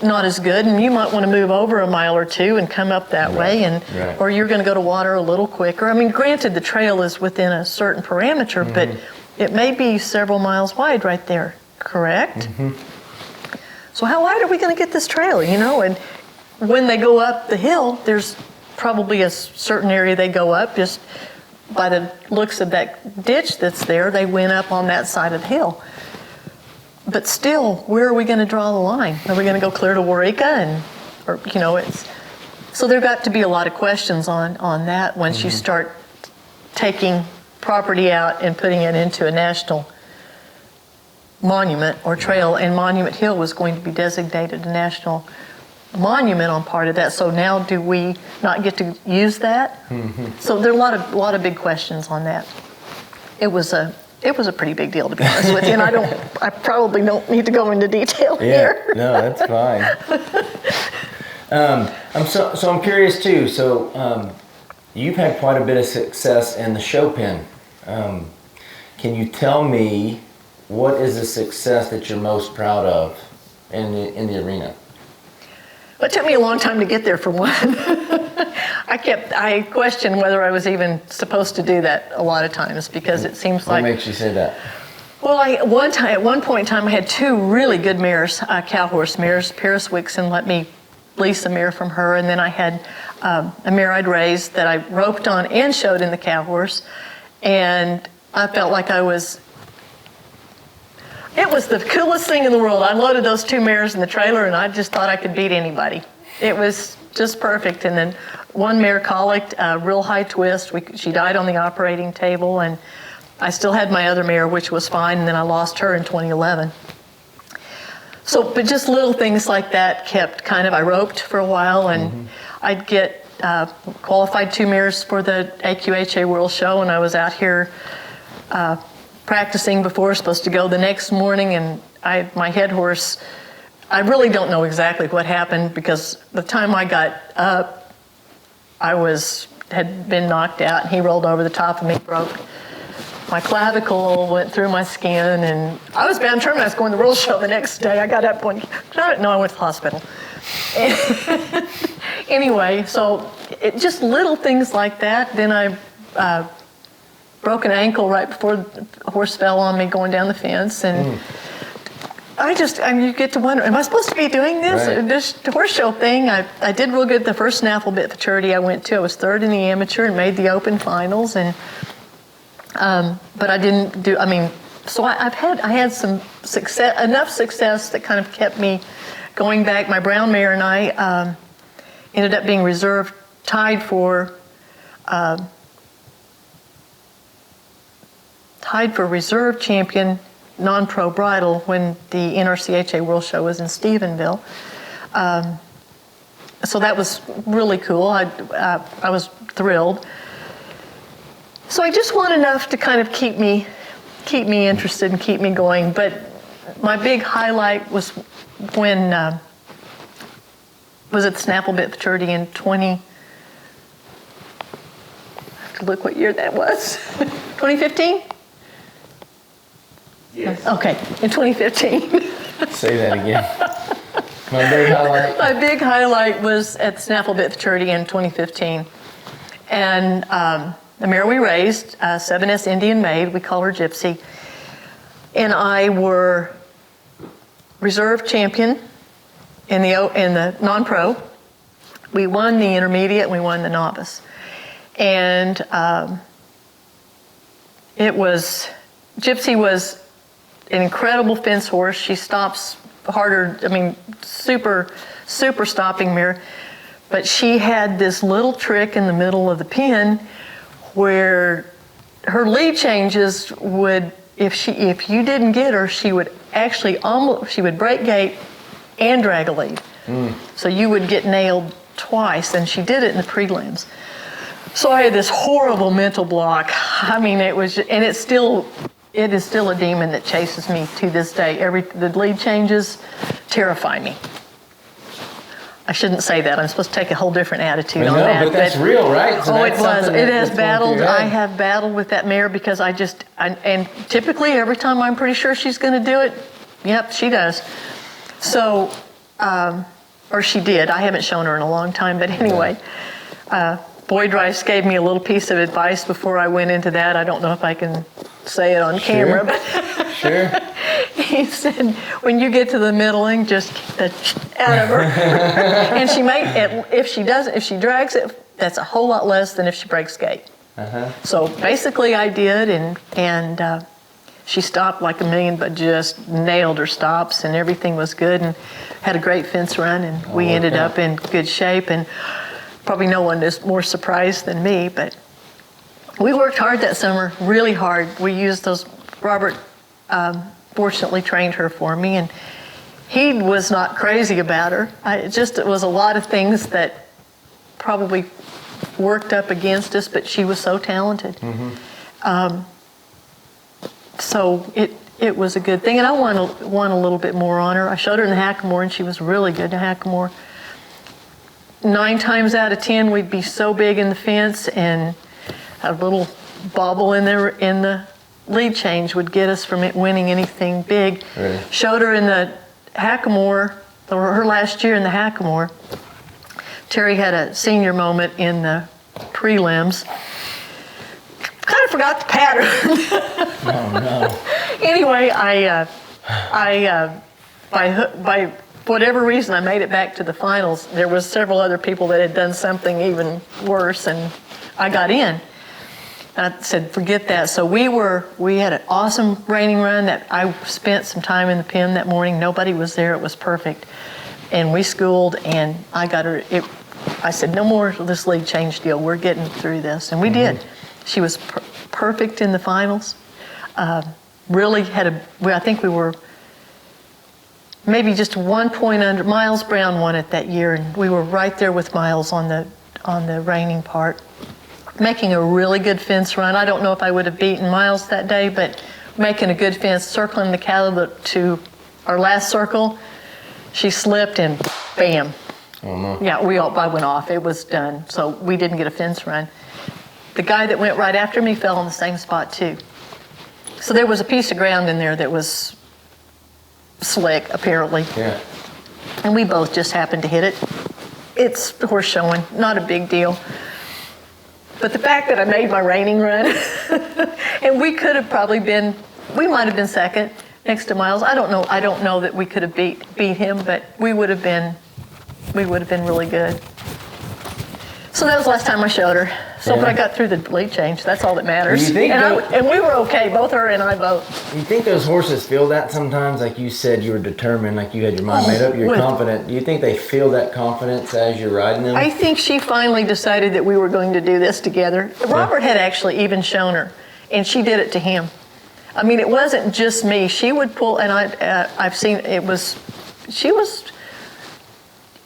not as good, and you might want to move over a mile or two and come up that way, or you're going to go to water a little quicker. I mean, granted, the trail is within a certain parameter, but it may be several miles wide right there, correct? So how wide are we going to get this trail, you know? And when they go up the hill, there's probably a certain area they go up. Just by the looks of that ditch that's there, they went up on that side of the hill. But still, where are we going to draw the line? Are we going to go clear to Waurika? So there got to be a lot of questions on that once you start taking property out and putting it into a national monument or trail, and Monument Hill was going to be designated a national monument on part of that. So now do we not get to use that? So there are a lot of big questions on that. It was a pretty big deal, to be honest with you, and I probably don't need to go into detail here. No, that's fine. I'm curious too. So you've had quite a bit of success in the show pen. Can you tell me what is the success that you're most proud of in the arena? It took me a long time to get there, for one. I questioned whether I was even supposed to do that a lot of times, because it seems like... What makes you say that? Well, at one point in time, I had 2 really good mares, cow horse mares. Paris Wixon let me lease a mare from her, and then I had a mare I'd raised that I roped on and showed in the cow horse, and I felt like it was the coolest thing in the world. I loaded those 2 mares in the trailer, and I just thought I could beat anybody. It was just perfect. And then one mare colicked, real high twist. She died on the operating table, and I still had my other mare, which was fine, and then I lost her in 2011. So, but just little things like that kept I roped for a while, and I'd get qualified 2 mares for the AQHA World Show, and I was out here practicing before I was supposed to go the next morning, and my head horse, I really don't know exactly what happened, because the time I got up, had been knocked out, and he rolled over the top of me, broke. My clavicle went through my skin, and I was bound determined I was going to the World Show the next day. I got up going, no, I went to the hospital. Anyway, so just little things like that. Then I broke an ankle right before the horse fell on me going down the fence, and you get to wonder, am I supposed to be doing this? Right. This horse show thing? I did real good the first snaffle bit futurity I went to. I was 3rd in the amateur and made the open finals, and but I didn't do. So I had some success, enough success that kind of kept me going back. My brown mare and I ended up being reserve, tied for reserve champion non-pro bridle when the NRCHA World Show was in Stephenville. So that was really cool. I was thrilled. So I just want enough to kind of keep me interested and keep me going. But my big highlight was when was at the Snapple Bit Futurity in 20. I have to look what year that was. 2015. Yes. Okay, in 2015. Say that again. My big highlight. My big highlight was at the Snaffle Bit Futurity in 2015. And the mare we raised, 7S Indian Maid, we call her Gypsy, and I were reserve champion in the non-pro. We won the intermediate and we won the novice. And Gypsy was an incredible fence horse. She stops harder, super stopping mare. But she had this little trick in the middle of the pen where her lead changes would, if you didn't get her, she would actually she would break gate and drag a lead. So you would get nailed twice, and she did it in the prelims. So I had this horrible mental block. It is still a demon that chases me to this day. The lead changes terrify me. I shouldn't say that. I'm supposed to take a whole different attitude on that. But that's real, right? So it was. It has battled. I have. have battled with that mare because and typically every time I'm pretty sure she's going to do it, yep, she does. So, or she did. I haven't shown her in a long time, but anyway. Boyd Rice gave me a little piece of advice before I went into that. I don't know if I can say it on camera, but Sure. He said, when you get to the middling, just get the out of her. And if she drags it, that's a whole lot less than if she breaks gate. So basically I did, and she stopped like a million, but just nailed her stops, and everything was good, and had a great fence run, and we ended up in good shape. And probably no one is more surprised than me, but we worked hard that summer, really hard. We used those, Robert fortunately trained her for me, and he was not crazy about her. It was a lot of things that probably worked up against us, but she was so talented. So it was a good thing, and I won a little bit more on her. I showed her in the Hackamore, and she was really good in the Hackamore. 9 times out of 10, we'd be so big in the fence, and a little bobble in the lead change would get us from it winning anything big. Right. Showed her in the Hackamore, or her last year in the Hackamore. Terry had a senior moment in the prelims. Kind of forgot the pattern. Oh no. Anyway, by whatever reason, I made it back to the finals. There was several other people that had done something even worse, and I got in. And I said, forget that. So we had an awesome reining run that I spent some time in the pen that morning. Nobody was there. It was perfect. And we schooled, and I got her. I said, no more of this lead change deal. We're getting through this. And we did. She was perfect in the finals. Really I think we were maybe just 1 point under. Miles Brown won it that year, and we were right there with Miles on the reining part, making a really good fence run. I don't know if I would have beaten Miles that day, but making a good fence, circling the cattle to our last circle, she slipped and bam. Oh no. Yeah, I went off. It was done. So we didn't get a fence run. The guy that went right after me fell in the same spot too. So there was a piece of ground in there that was slick, apparently. Yeah. And we both just happened to hit it. It's horse showing, not a big deal. But the fact that I made my reining run, and we could have probably been, we might have been second next to Miles. I don't know that we could have beat him, but we would have been really good. So that was the last time I showed her. So, but I got through the lead change. That's all that matters. You think and we were okay, both her and I both. You think those horses feel that sometimes? Like you said, you were determined, like you had your mind made up, you're confident. Do you think they feel that confidence as you're riding them? I think she finally decided that we were going to do this together. Robert had actually even shown her, and she did it to him. I mean, it wasn't just me. She would pull, and I've seen it was, she was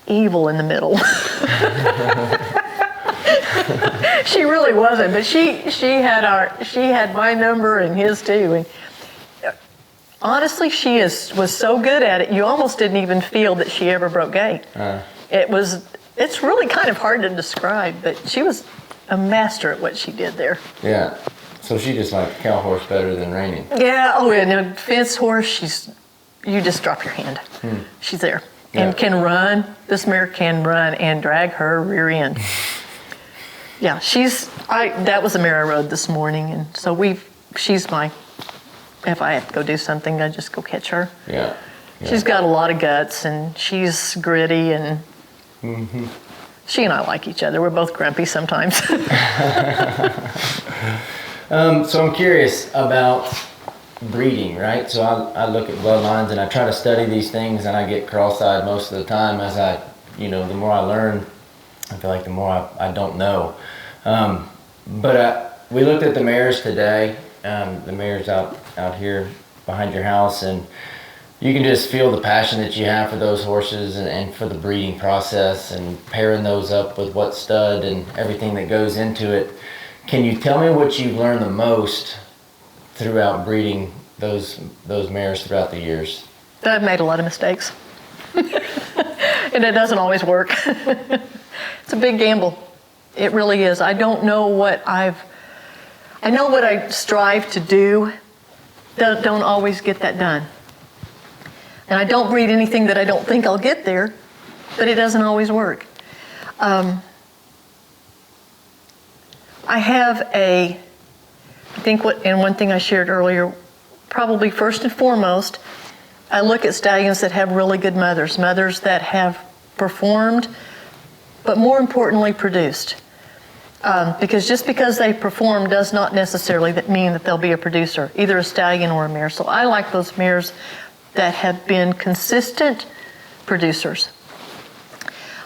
evil in the middle. She really wasn't, but she had my number and his too. And honestly, was so good at it, you almost didn't even feel that she ever broke gait. It's really kind of hard to describe, but she was a master at what she did there. Yeah. So she just liked cow horse better than reining. Yeah. Oh, and a fence horse, you just drop your hand. She's there and can run. This mare can run and drag her rear end. Yeah, that was a mare I rode this morning, and so she's my, if I have to go do something, I just go catch her. Yeah. She's got a lot of guts, and she's gritty, and she and I like each other. We're both grumpy sometimes. So I'm curious about breeding, right? So I look at bloodlines, and I try to study these things, and I get cross-eyed most of the time as the more I learn, I feel like the more I don't know. But we looked at the mares today, the mares out here behind your house, and you can just feel the passion that you have for those horses and for the breeding process and pairing those up with what stud and everything that goes into it. Can you tell me what you've learned the most throughout breeding those mares throughout the years? I've made a lot of mistakes. And it doesn't always work. It's a big gamble. It really is. I don't know I know what I strive to do. Don't always get that done. And I don't breed anything that I don't think I'll get there, but it doesn't always work. I have one thing I shared earlier, probably first and foremost, I look at stallions that have really good mothers that have performed, but more importantly, produced. Because just because they perform does not necessarily mean that they'll be a producer, either a stallion or a mare. So I like those mares that have been consistent producers.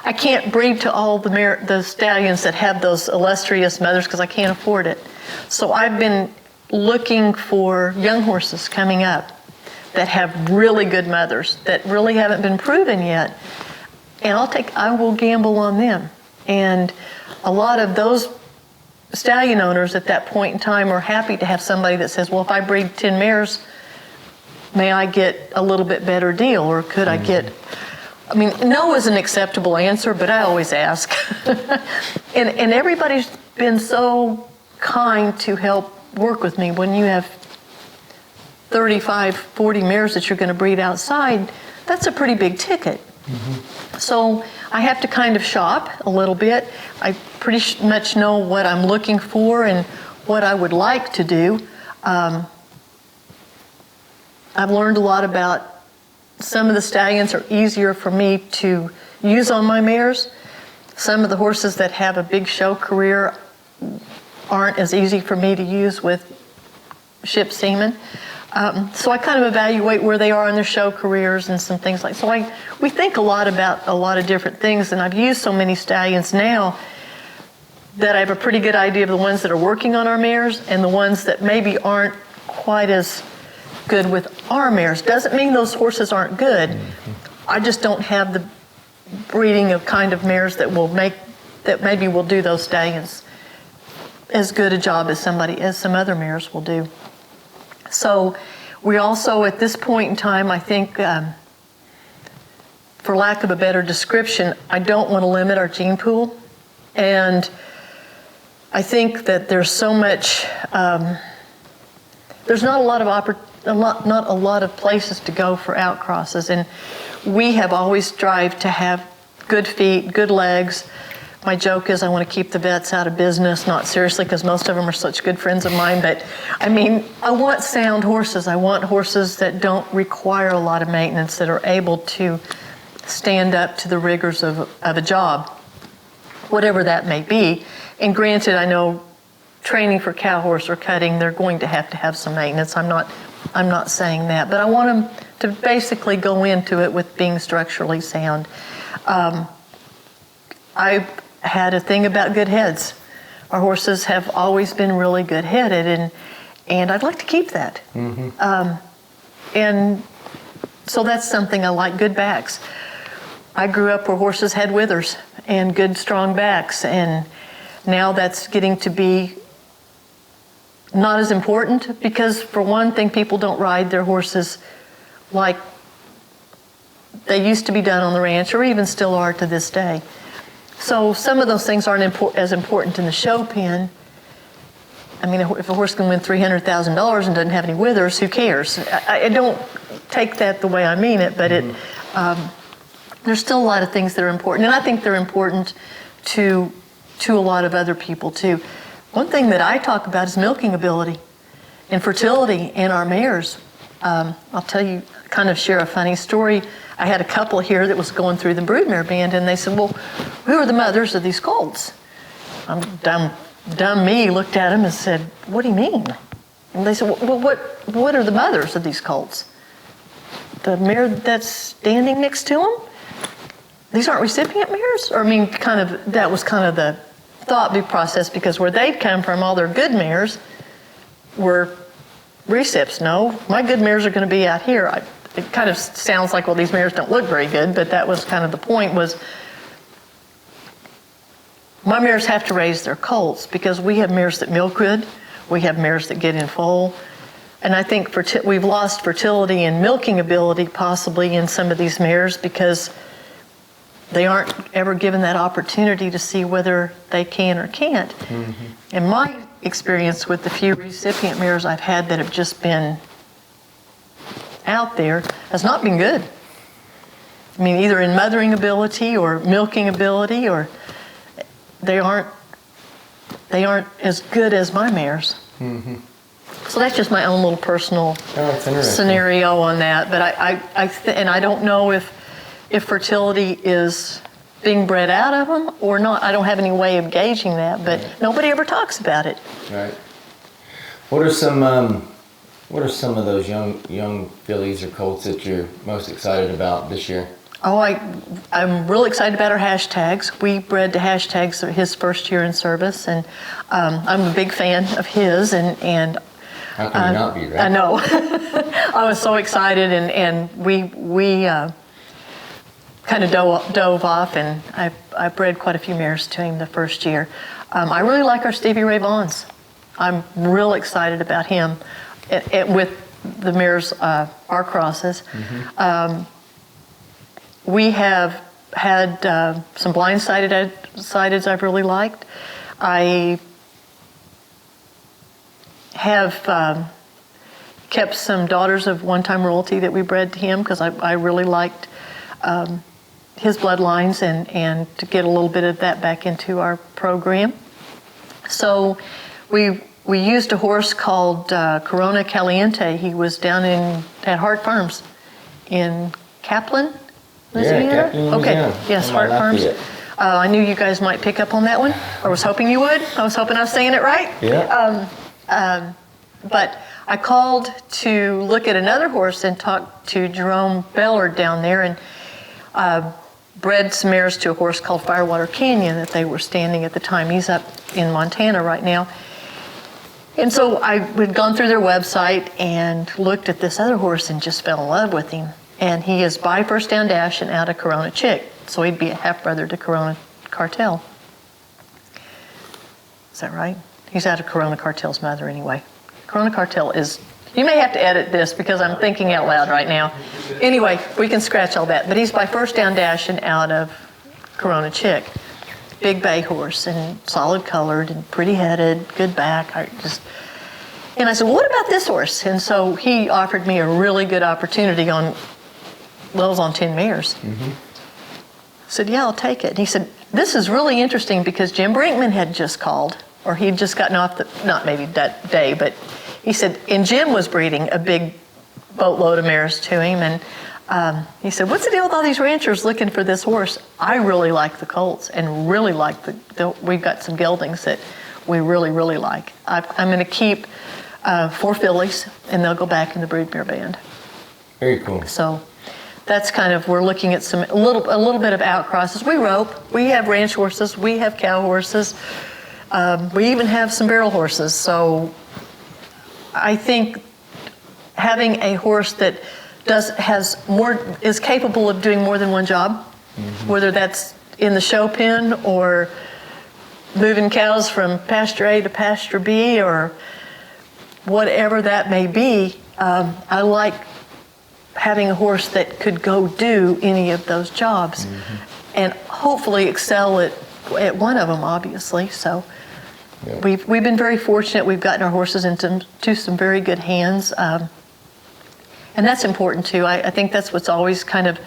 I can't breed to all the stallions that have those illustrious mothers because I can't afford it. So I've been looking for young horses coming up that have really good mothers that really haven't been proven yet. And I will gamble on them. And a lot of those stallion owners at that point in time are happy to have somebody that says, well, if I breed 10 mares, may I get a little bit better deal? Or could I get, no is an acceptable answer, but I always ask. and everybody's been so kind to help work with me. When you have 35, 40 mares that you're going to breed outside, that's a pretty big ticket. So I have to kind of shop a little bit. I pretty much know what I'm looking for and what I would like to do. I've learned a lot about some of the stallions are easier for me to use on my mares. Some of the horses that have a big show career aren't as easy for me to use with ship semen. So I kind of evaluate where they are in their show careers and some things like. So we think a lot about a lot of different things, and I've used so many stallions now that I have a pretty good idea of the ones that are working on our mares and the ones that maybe aren't quite as good with our mares. Doesn't mean those horses aren't good. I just don't have the breeding of kind of mares that maybe will do those stallions as good a job as some other mares will do. So we also, at this point in time, I think, for lack of a better description, I don't want to limit our gene pool. And I think that there's so much, there's not a lot of places to go for outcrosses. And we have always strived to have good feet, good legs. My joke is I want to keep the vets out of business, not seriously, because most of them are such good friends of mine, but I mean, I want sound horses. I want horses that don't require a lot of maintenance, that are able to stand up to the rigors of a job, whatever that may be. And granted, I know training for cow horse or cutting, they're going to have some maintenance. I'm not saying that, but I want them to basically go into it with being structurally sound. I had a thing about good heads. Our horses have always been really good headed, and I'd like to keep that. And so that's something I like, good backs. I grew up where horses had withers and good strong backs, and now that's getting to be not as important, because for one thing, people don't ride their horses like they used to be done on the ranch, or even still are to this day. So some of those things aren't as important in the show pen. I mean, if a horse can win $300,000 and doesn't have any withers, who cares? I don't take that the way I mean it, but there's still a lot of things that are important, and I think they're important to a lot of other people too. One thing that I talk about is milking ability and fertility in our mares. I'll tell you, kind of share a funny story. I had a couple here that was going through the broodmare band, and they said, well, who are the mothers of these colts? Dumb me looked at them and said, what do you mean? And they said, well, what are the mothers of these colts? The mare that's standing next to them? These aren't recipient mares? Or I mean, that was kind of the thought process, because where they'd come from, all their good mares were recips. No, my good mares are going to be out here. It kind of sounds like, well, these mares don't look very good, but that was kind of the point, was my mares have to raise their colts, because we have mares that milk good, we have mares that get in foal, and I think we've lost fertility and milking ability possibly in some of these mares, because they aren't ever given that opportunity to see whether they can or can't. And my experience with the few recipient mares I've had that have just been out there has not been good. I mean, either in mothering ability or milking ability, or they aren't as good as my mares. So that's just my own little personal scenario on that. But I don't know if fertility is being bred out of them or not. I don't have any way of gauging that, but nobody ever talks about it. Right. What are some of those young fillies or colts that you're most excited about this year? Oh, I'm really excited about our hashtags. We bred to hashtags his first year in service, and I'm a big fan of his. And how can you not be, right? I know. I was so excited, and we kind of dove off, and I bred quite a few mares to him the first year. I really like our Stevie Ray Vaughns. I'm real excited about him with the mares, our crosses. We have had some blind-sideds I've really liked. I have kept some daughters of one-time royalty that we bred to him, because I really liked his bloodlines, and to get a little bit of that back into our program. So we used a horse called Corona Caliente. He was down at Hart Farms in Kaplan, Louisiana? Kaplan, okay, Louisiana. yes, Hart Farms. I knew you guys might pick up on that one, or was hoping you would. I was hoping I was saying it right. Yeah. But I called to look at another horse and talked to Jerome Bellard down there, and bred some mares to a horse called Firewater Canyon that they were standing at the time. He's up in Montana right now. And so I had gone through their website and looked at this other horse and just fell in love with him. And he is by First Down Dash and out of Corona Chick. So he'd be a half-brother to Corona Cartel. Is that right? He's out of Corona Cartel's mother anyway. Corona Cartel is, you may have to edit this because I'm thinking out loud right now. Anyway, we can scratch all that. But he's by First Down Dash and out of Corona Chick. Big bay horse and solid colored and pretty headed, good back. And I said, well, what about this horse? And so he offered me a really good opportunity on, well, it was on 10 mares. I said, yeah, I'll take it. And he said, this is really interesting because Jim Brinkman had just called, or he'd just gotten off the, not maybe that day, but he said, and Jim was breeding a big boatload of mares to him. And he said, what's the deal with all these ranchers looking for this horse? I really like the colts and really like we've got some geldings that we really, really like. I'm going to keep 4 fillies and they'll go back in the broodmare band. Very cool. So that's kind of, we're looking at a little bit of outcrosses. We rope, we have ranch horses, we have cow horses, we even have some barrel horses. So I think having a horse that is capable of doing more than one job, whether that's in the show pen or moving cows from pasture A to pasture B or whatever that may be. I like having a horse that could go do any of those jobs and hopefully excel at one of them, obviously. So we've been very fortunate. We've gotten our horses into some very good hands. And that's important too. I think that's what's always kind of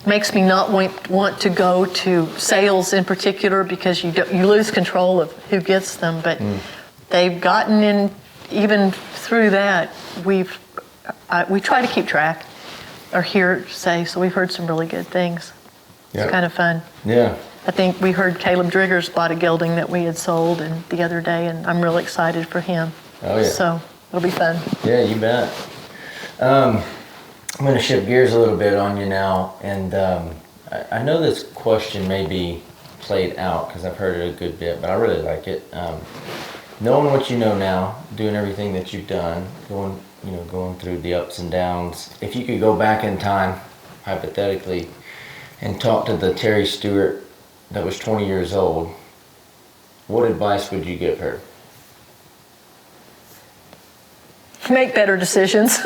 makes me not want to go to sales in particular because you lose control of who gets them. But they've gotten in, even through that, we try to keep track or hear say. So we've heard some really good things. It's kind of fun. Yeah. I think we heard Caleb Driggers bought a gelding that we had sold the other day, and I'm really excited for him. Oh yeah. So it'll be fun. Yeah, you bet. I'm going to shift gears a little bit on you now, and I know this question may be played out because I've heard it a good bit, but I really like it. Knowing what you know now, doing everything that you've done, going through the ups and downs, if you could go back in time, hypothetically, and talk to the Terry Stewart that was 20 years old, what advice would you give her? Make better decisions.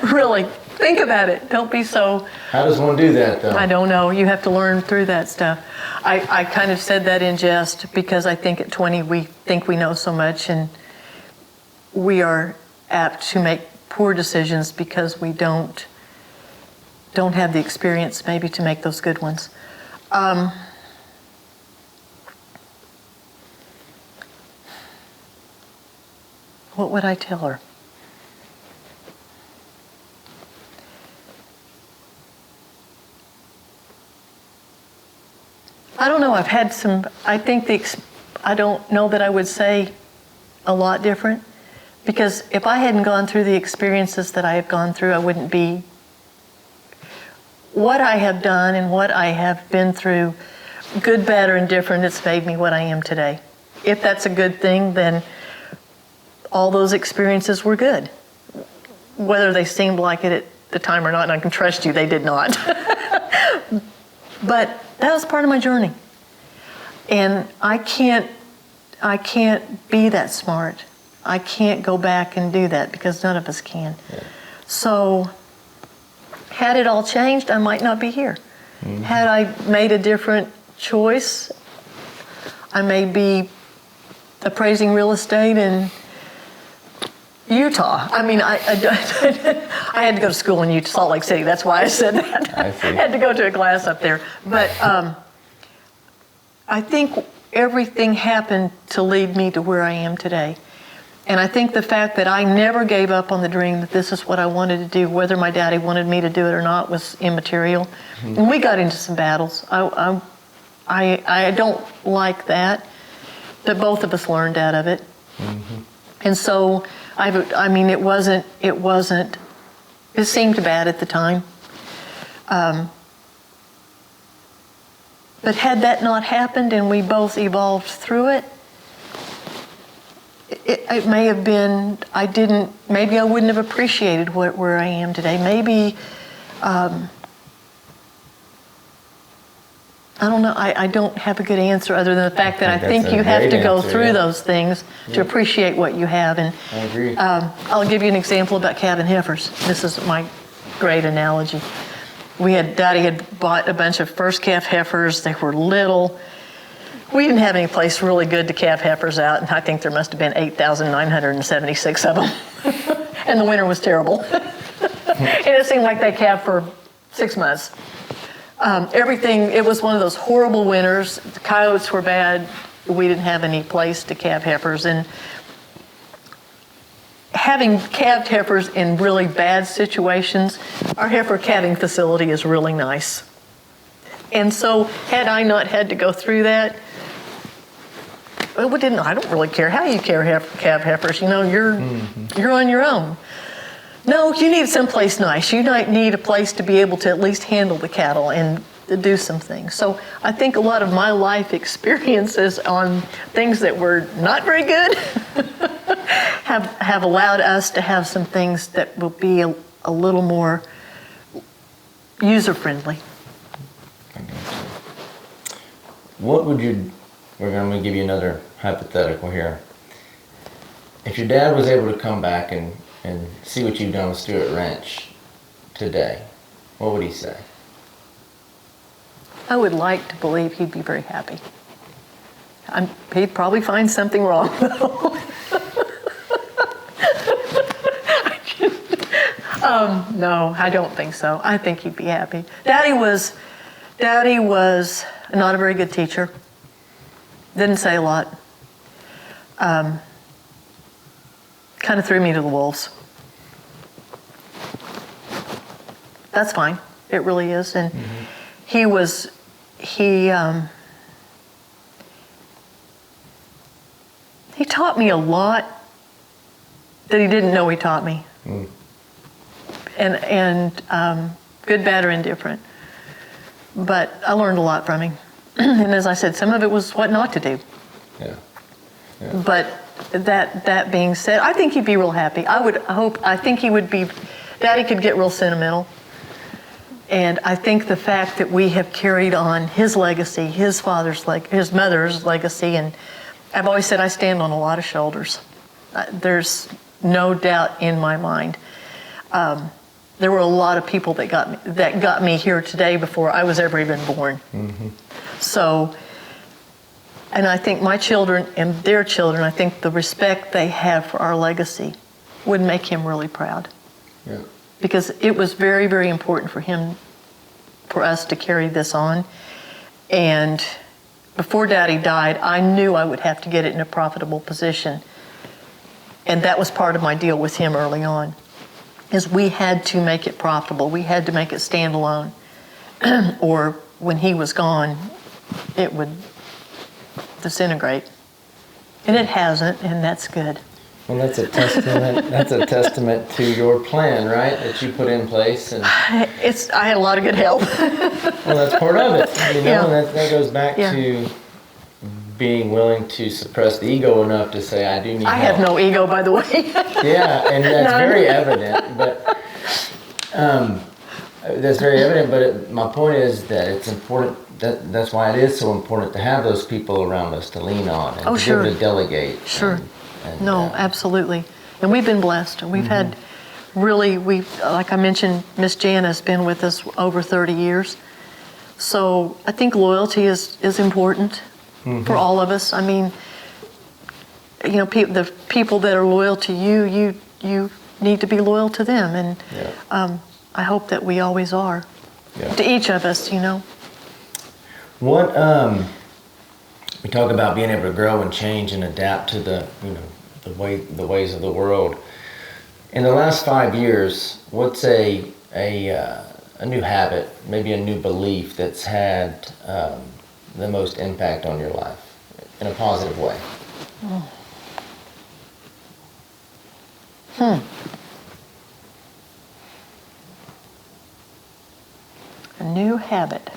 Really, think about it. Don't be so... How does one do that, though? I don't know. You have to learn through that stuff. I kind of said that in jest because I think at 20 we think we know so much and we are apt to make poor decisions because we don't have the experience maybe to make those good ones. What would I tell her? I don't know. I've had some, I don't know that I would say a lot different because if I hadn't gone through the experiences that I have gone through, I wouldn't be what I have done and what I have been through, good, bad, or indifferent, it's made me what I am today. If that's a good thing, then all those experiences were good. Whether they seemed like it at the time or not, and I can trust you, they did not. But that was part of my journey. And I can't be that smart. I can't go back and do that because none of us can. Yeah. So had it all changed, I might not be here. Had I made a different choice, I may be appraising real estate in Utah. I mean, I had to go to school in Utah, Salt Lake City. That's why I said that. I had to go to a class up there. But I think everything happened to lead me to where I am today. And I think the fact that I never gave up on the dream that this is what I wanted to do, whether my daddy wanted me to do it or not, was immaterial. And we got into some battles. I don't like that, but both of us learned out of it. And so, it seemed bad at the time. But had that not happened and we both evolved through it, it may have been, maybe I wouldn't have appreciated where I am today. Maybe, I don't know, I don't have a good answer other than the fact that I think you have to go through those things to appreciate what you have. And I agree. I'll give you an example about calving heifers. This is my great analogy. Daddy had bought a bunch of first calf heifers. They were little. We didn't have any place really good to calve heifers out, and I think there must have been 8,976 of them. And the winter was terrible. And it seemed like they calved for 6 months. It was one of those horrible winters. The coyotes were bad. We didn't have any place to calve heifers. And having calved heifers in really bad situations, our heifer calving facility is really nice. And so had I not had to go through that, I don't really care how you calve heifers. You're on your own. No, you need someplace nice. You might need a place to be able to at least handle the cattle and do some things. So I think a lot of my life experiences on things that were not very good have allowed us to have some things that will be a little more user-friendly. We're going to give you another hypothetical here. If your dad was able to come back and see what you've done with Stuart Ranch today, what would he say? I would like to believe he'd be very happy. He'd probably find something wrong, though. No, I don't think so. I think he'd be happy. Daddy was not a very good teacher. Didn't say a lot. Kind of threw me to the wolves. That's fine. It really is. And he taught me a lot that he didn't know he taught me. And good, bad, or indifferent. But I learned a lot from him. And as I said, some of it was what not to do. Yeah. But that being said, I think he'd be real happy. I think he would be, Daddy could get real sentimental. And I think the fact that we have carried on his legacy, his mother's legacy, and I've always said I stand on a lot of shoulders. There's no doubt in my mind. There were a lot of people that got me here today before I was ever even born. So, and I think my children and their children, I think the respect they have for our legacy would make him really proud. Yeah. Because it was very, very important for us to carry this on. And before Daddy died, I knew I would have to get it in a profitable position. And that was part of my deal with him early on, is we had to make it profitable. We had to make it stand alone. Or when he was gone, it would disintegrate. And it hasn't, and that's good. Well, that's a testament. That's a testament to your plan, right? That you put in place, and I had a lot of good help. well, that's part of it. Yeah. And that goes back to being willing to suppress the ego enough to say, "I do need help." I have no ego, by the way. Yeah, and that's very evident. But that's very evident. But my point is that it's important. That's why it is so important to have those people around us to lean on and to be able to delegate. Sure. Absolutely. And we've been blessed. And we've had like I mentioned, Miss Jana's been with us over 30 years. So I think loyalty is important for all of us. I mean, the people that are loyal to you, you need to be loyal to them. And I hope that we always are. Yeah. To each of us, What we talk about being able to grow and change and adapt to the ways of the world. In the last 5 years, what's a new habit, maybe a new belief that's had the most impact on your life in a positive way? A new habit.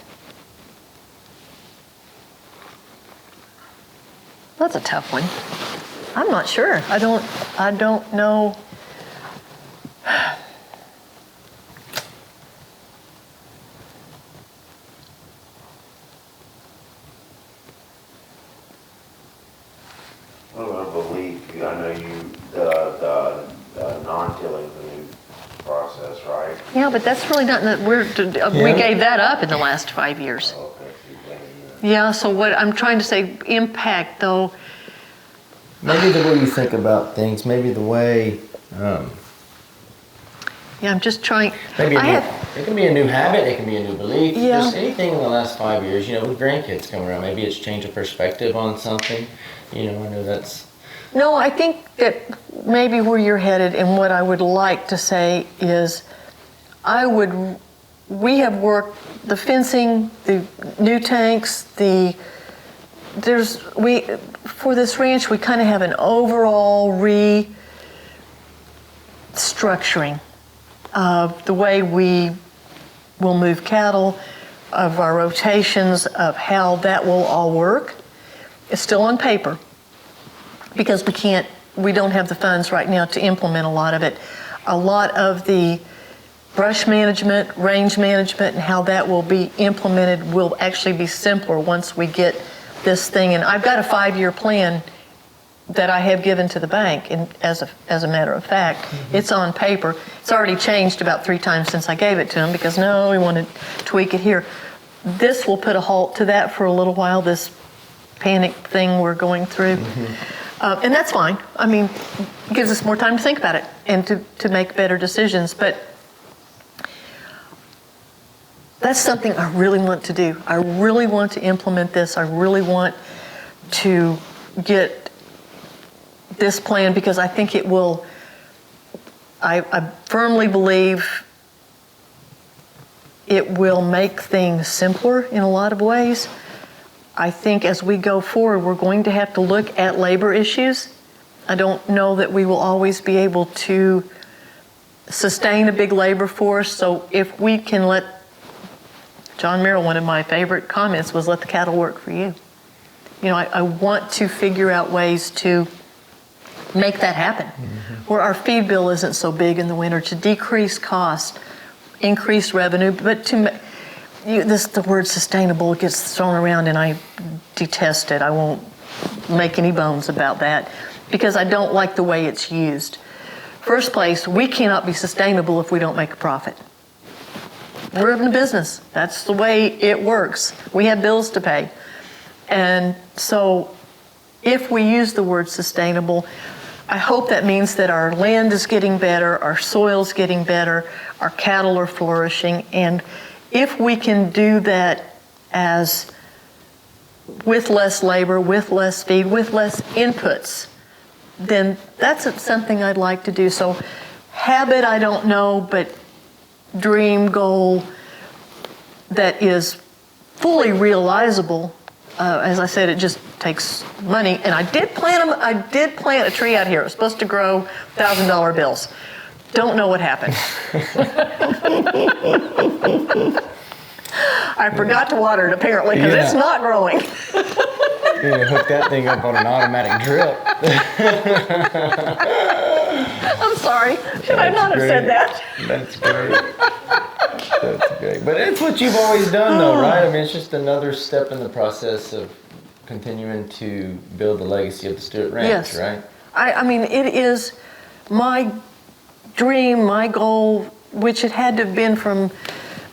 That's a tough one. I'm not sure. I don't know. Well, I believe, I know the non-tilling is a new process, right? Yeah, but that's really not, we gave that up in the last 5 years. Okay, so you're thinking, Yeah, so what I'm trying to say, impact though, Maybe the way you think about things, maybe the way, yeah, I'm just trying. maybe I it can be a new habit, it can be a new belief. Yeah. Just anything in the last 5 years, with grandkids coming around, maybe it's changed a perspective on something. I know that's. No, I think that maybe where you're headed and what I would like to say is we have worked the fencing, the new tanks, for this ranch, we kind of have an overall restructuring of the way we will move cattle, of our rotations, of how that will all work. It's still on paper because we don't have the funds right now to implement a lot of it. A lot of the brush management, range management, and how that will be implemented will actually be simpler once we get this thing. And I've got a 5-year plan that I have given to the bank, and as a matter of fact, it's on paper. It's already changed about 3 times since I gave it to them because no, we want to tweak it here. This will put a halt to that for a little while, this panic thing we're going through. And that's fine. I mean, it gives us more time to think about it and to make better decisions. But that's something I really want to do. I really want to implement this. I really want to get this plan because I think it will, I firmly believe it will make things simpler in a lot of ways. I think as we go forward, we're going to have to look at labor issues. I don't know that we will always be able to sustain a big labor force. So if we can let, John Merrill, one of my favorite comments was, let the cattle work for you. I want to figure out ways to make that happen, where our feed bill isn't so big in the winter, to decrease cost, increase revenue, but the word sustainable gets thrown around and I detest it. I won't make any bones about that because I don't like the way it's used. First place, we cannot be sustainable if we don't make a profit. We're in a business. That's the way it works. We have bills to pay. And so if we use the word sustainable, I hope that means that our land is getting better, our soil's getting better, our cattle are flourishing, and if we can do that with less labor, with less feed, with less inputs, then that's something I'd like to do. So habit, I don't know, but dream, goal that is fully realizable. As I said, it just takes money. And I did plant a tree out here. It was supposed to grow $1,000 bills. Don't know what happened. I forgot to water it apparently because it's not growing. Hook that thing up on an automatic drip. I'm sorry. Should I not have said that? That's great. That's great. But it's what you've always done, though, right? I mean, it's just another step in the process of continuing to build the legacy of the Stuart Ranch, Yes. right? I mean, it is my dream, my goal, which it had to have been from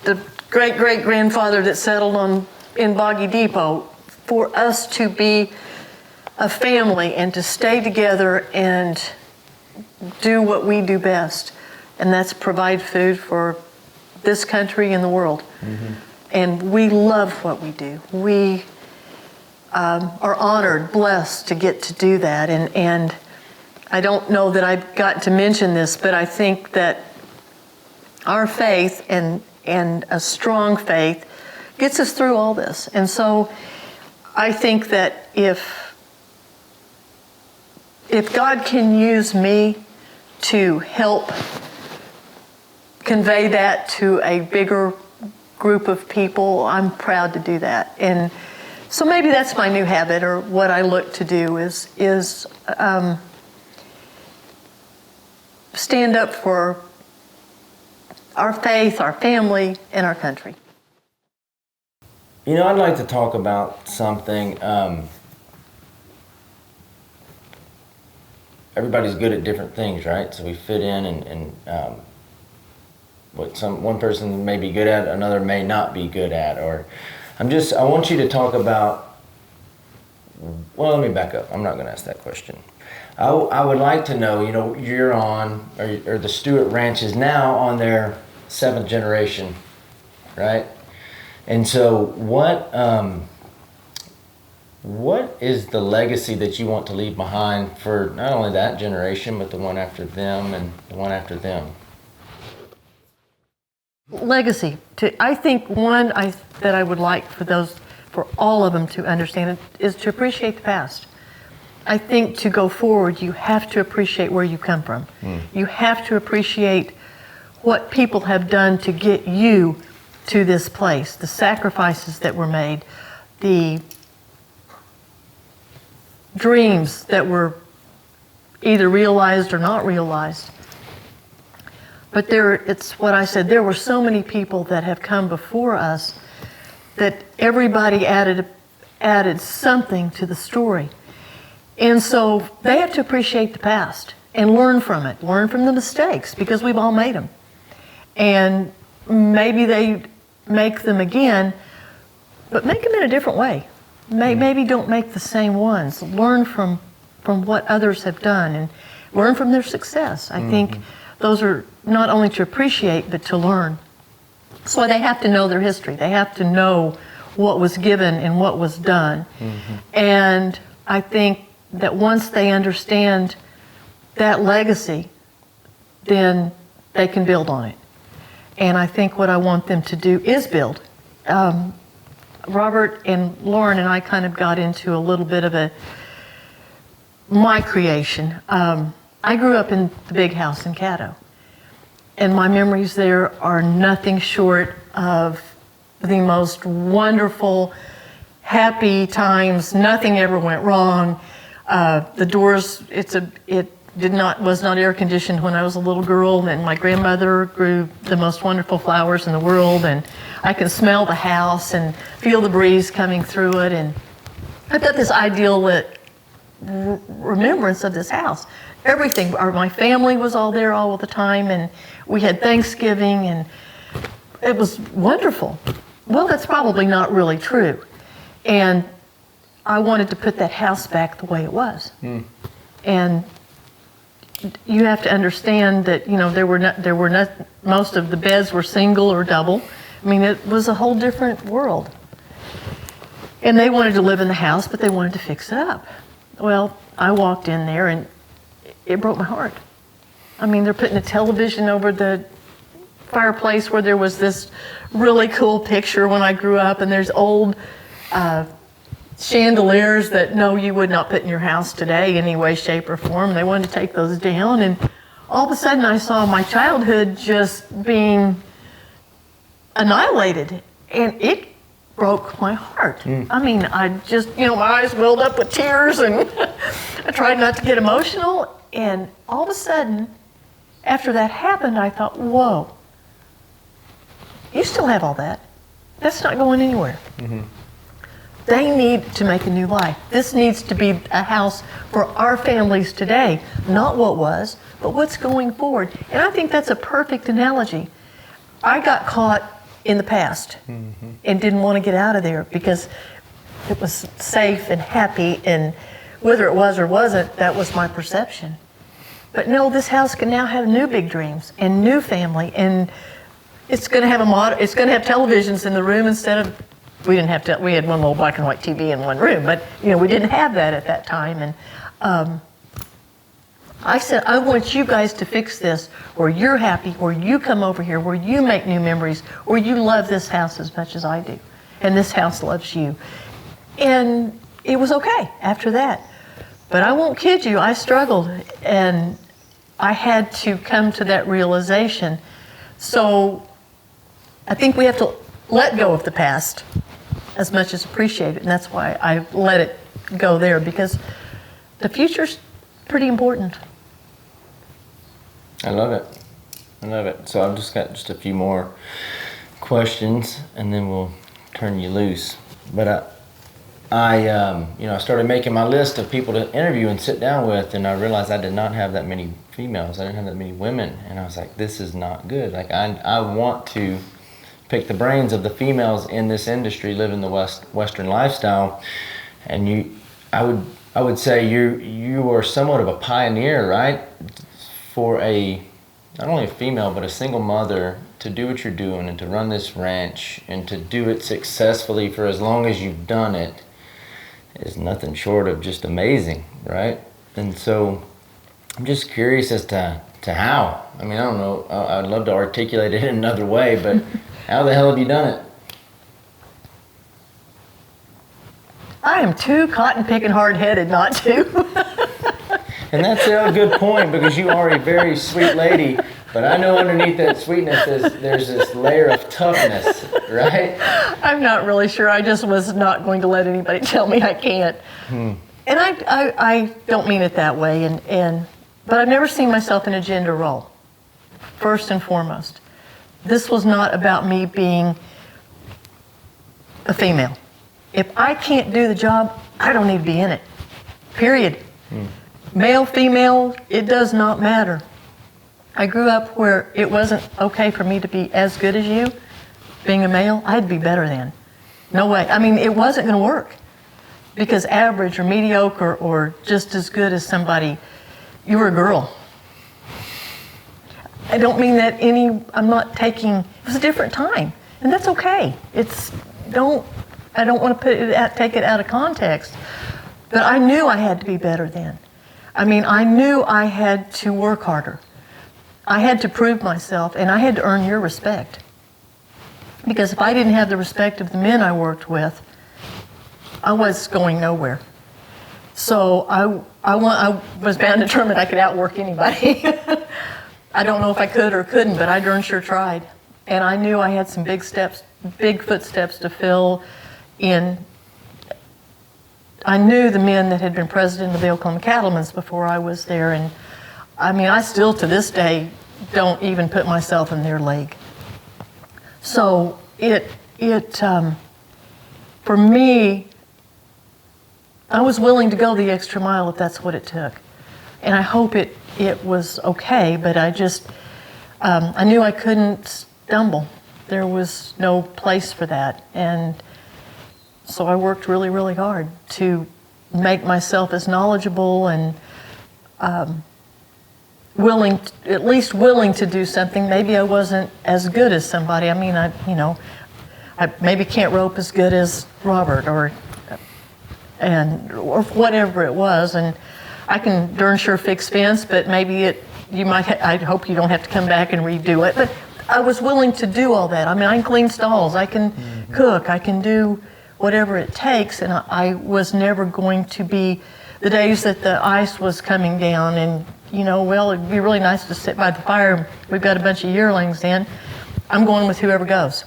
the great-great-grandfather that settled in Boggy Depot, for us to be a family and to stay together and do what we do best, and that's provide food for this country and the world. And we love what we do. We are honored, blessed to get to do that. And I don't know that I've got to mention this, but I think that our faith and a strong faith gets us through all this. And so I think that if God can use me to help convey that to a bigger group of people, I'm proud to do that. And So maybe that's my new habit, or what I look to do is stand up for our faith, our family, and our country. You know, I'd like to talk about something. Everybody's good at different things, right? So we fit in, and what one person may be good at, another may not be good at. Or I want you to talk about. Well, let me back up. I'm not going to ask that question. I would like to know. You know, you're on, or the Stuart Ranch is now on their 7th generation, right? And so what is the legacy that you want to leave behind for not only that generation, but the one after them and the one after them? Legacy. I think that I would like for all of them to understand is to appreciate the past. I think to go forward, you have to appreciate where you come from. You have to appreciate what people have done to get you to this place, the sacrifices that were made, the dreams that were either realized or not realized. But it's what I said, there were so many people that have come before us that everybody added something to the story. And so they have to appreciate the past and learn from it, learn from the mistakes, because we've all made them. And maybe they make them again, but make them in a different way. Maybe don't make the same ones. Learn from what others have done and learn from their success. I think those are not only to appreciate, but to learn. So they have to know their history. They have to know what was given and what was done. And I think that once they understand that legacy, then they can build on it. And I think what I want them to do is build. Robert and Lauren and I kind of got into a little bit of my creation. I grew up in the big house in Caddo, and my memories there are nothing short of the most wonderful, happy times. Nothing ever went wrong. The doors, was not air conditioned when I was a little girl, and my grandmother grew the most wonderful flowers in the world, and I can smell the house and feel the breeze coming through it, and I've got this ideal remembrance of this house. Everything, my family was all there all the time, and we had Thanksgiving, and it was wonderful. Well, that's probably not really true, and I wanted to put that house back the way it was. And you have to understand that, you know, most of the beds were single or double. I mean, it was a whole different world. And they wanted to live in the house, but they wanted to fix it up. Well, I walked in there and it broke my heart. I mean, they're putting a television over the fireplace where there was this really cool picture when I grew up, and there's old chandeliers that you would not put in your house today any way, shape, or form. They wanted to take those down, and all of a sudden I saw my childhood just being annihilated, and it broke my heart. I mean, I just, my eyes welled up with tears, and I tried not to get emotional, and all of a sudden, after that happened, I thought, whoa, you still have all that. That's not going anywhere. They need to make a new life. This needs to be a house for our families today, not what was, but what's going forward. And I think that's a perfect analogy. I got caught in the past and didn't want to get out of there because it was safe and happy, and whether it was or wasn't, that was my perception. But no, this house can now have new big dreams and new family, and it's going to have televisions in the room instead of. We didn't have we had one little black and white TV in one room, but we didn't have that at that time. And I said, I want you guys to fix this where you're happy, where you come over here, where you make new memories, where you love this house as much as I do, and this house loves you. And it was okay after that. But I won't kid you, I struggled, and I had to come to that realization. So I think we have to let go of the past as much as appreciate it. And that's why I let it go there, because the future's pretty important. I love it. I love it. So I've just got just a few more questions, and then we'll turn you loose. But I started making my list of people to interview and sit down with, and I realized I did not have that many females. I didn't have that many women, and I was like, this is not good. Like I want to pick the brains of the females in this industry, living the Western lifestyle, and I would say you are somewhat of a pioneer, right? For not only a female but a single mother to do what you're doing and to run this ranch and to do it successfully for as long as you've done it is nothing short of just amazing, right? And so I'm just curious as to how. I mean, I don't know. I'd love to articulate it in another way, but how the hell have you done it? I am too cotton-picking hard-headed not to. And that's a good point, because you are a very sweet lady, but I know underneath that sweetness there's this layer of toughness, right? I'm not really sure. I just was not going to let anybody tell me I can't. And I don't mean it that way. But I've never seen myself in a gender role, first and foremost. This was not about me being a female. If I can't do the job, I don't need to be in it, period. Male, female, it does not matter. I grew up where it wasn't okay for me to be as good as you. Being a male, I had to be better than. No way. I mean, it wasn't going to work, because average or mediocre or just as good as somebody, you were a girl. I don't mean that I'm not taking, it was a different time, and that's okay. I don't want to take it out of context, but I knew I had to be better then. I mean, I knew I had to work harder. I had to prove myself, and I had to earn your respect. Because if I didn't have the respect of the men I worked with, I was going nowhere. So I was bound and determined I could outwork anybody. I don't know if I could or couldn't, but I darn sure tried. And I knew I had some big footsteps to fill in. I knew the men that had been president of the Oklahoma Cattlemen's before I was there, and I mean, I still to this day don't even put myself in their league. So for me, I was willing to go the extra mile if that's what it took. And I hope it was okay, but I knew I couldn't stumble. There was no place for that. And so I worked really, really hard to make myself as knowledgeable and at least willing to do something. Maybe I wasn't as good as somebody. I mean, I maybe can't rope as good as Robert or whatever it was. And I can darn sure fix fence, but maybe I hope you don't have to come back and redo it. But I was willing to do all that. I mean, I can clean stalls, I can cook, I can do whatever it takes, and I was never going to be, the days that the ice was coming down and, well, it'd be really nice to sit by the fire, we've got a bunch of yearlings in, I'm going with whoever goes.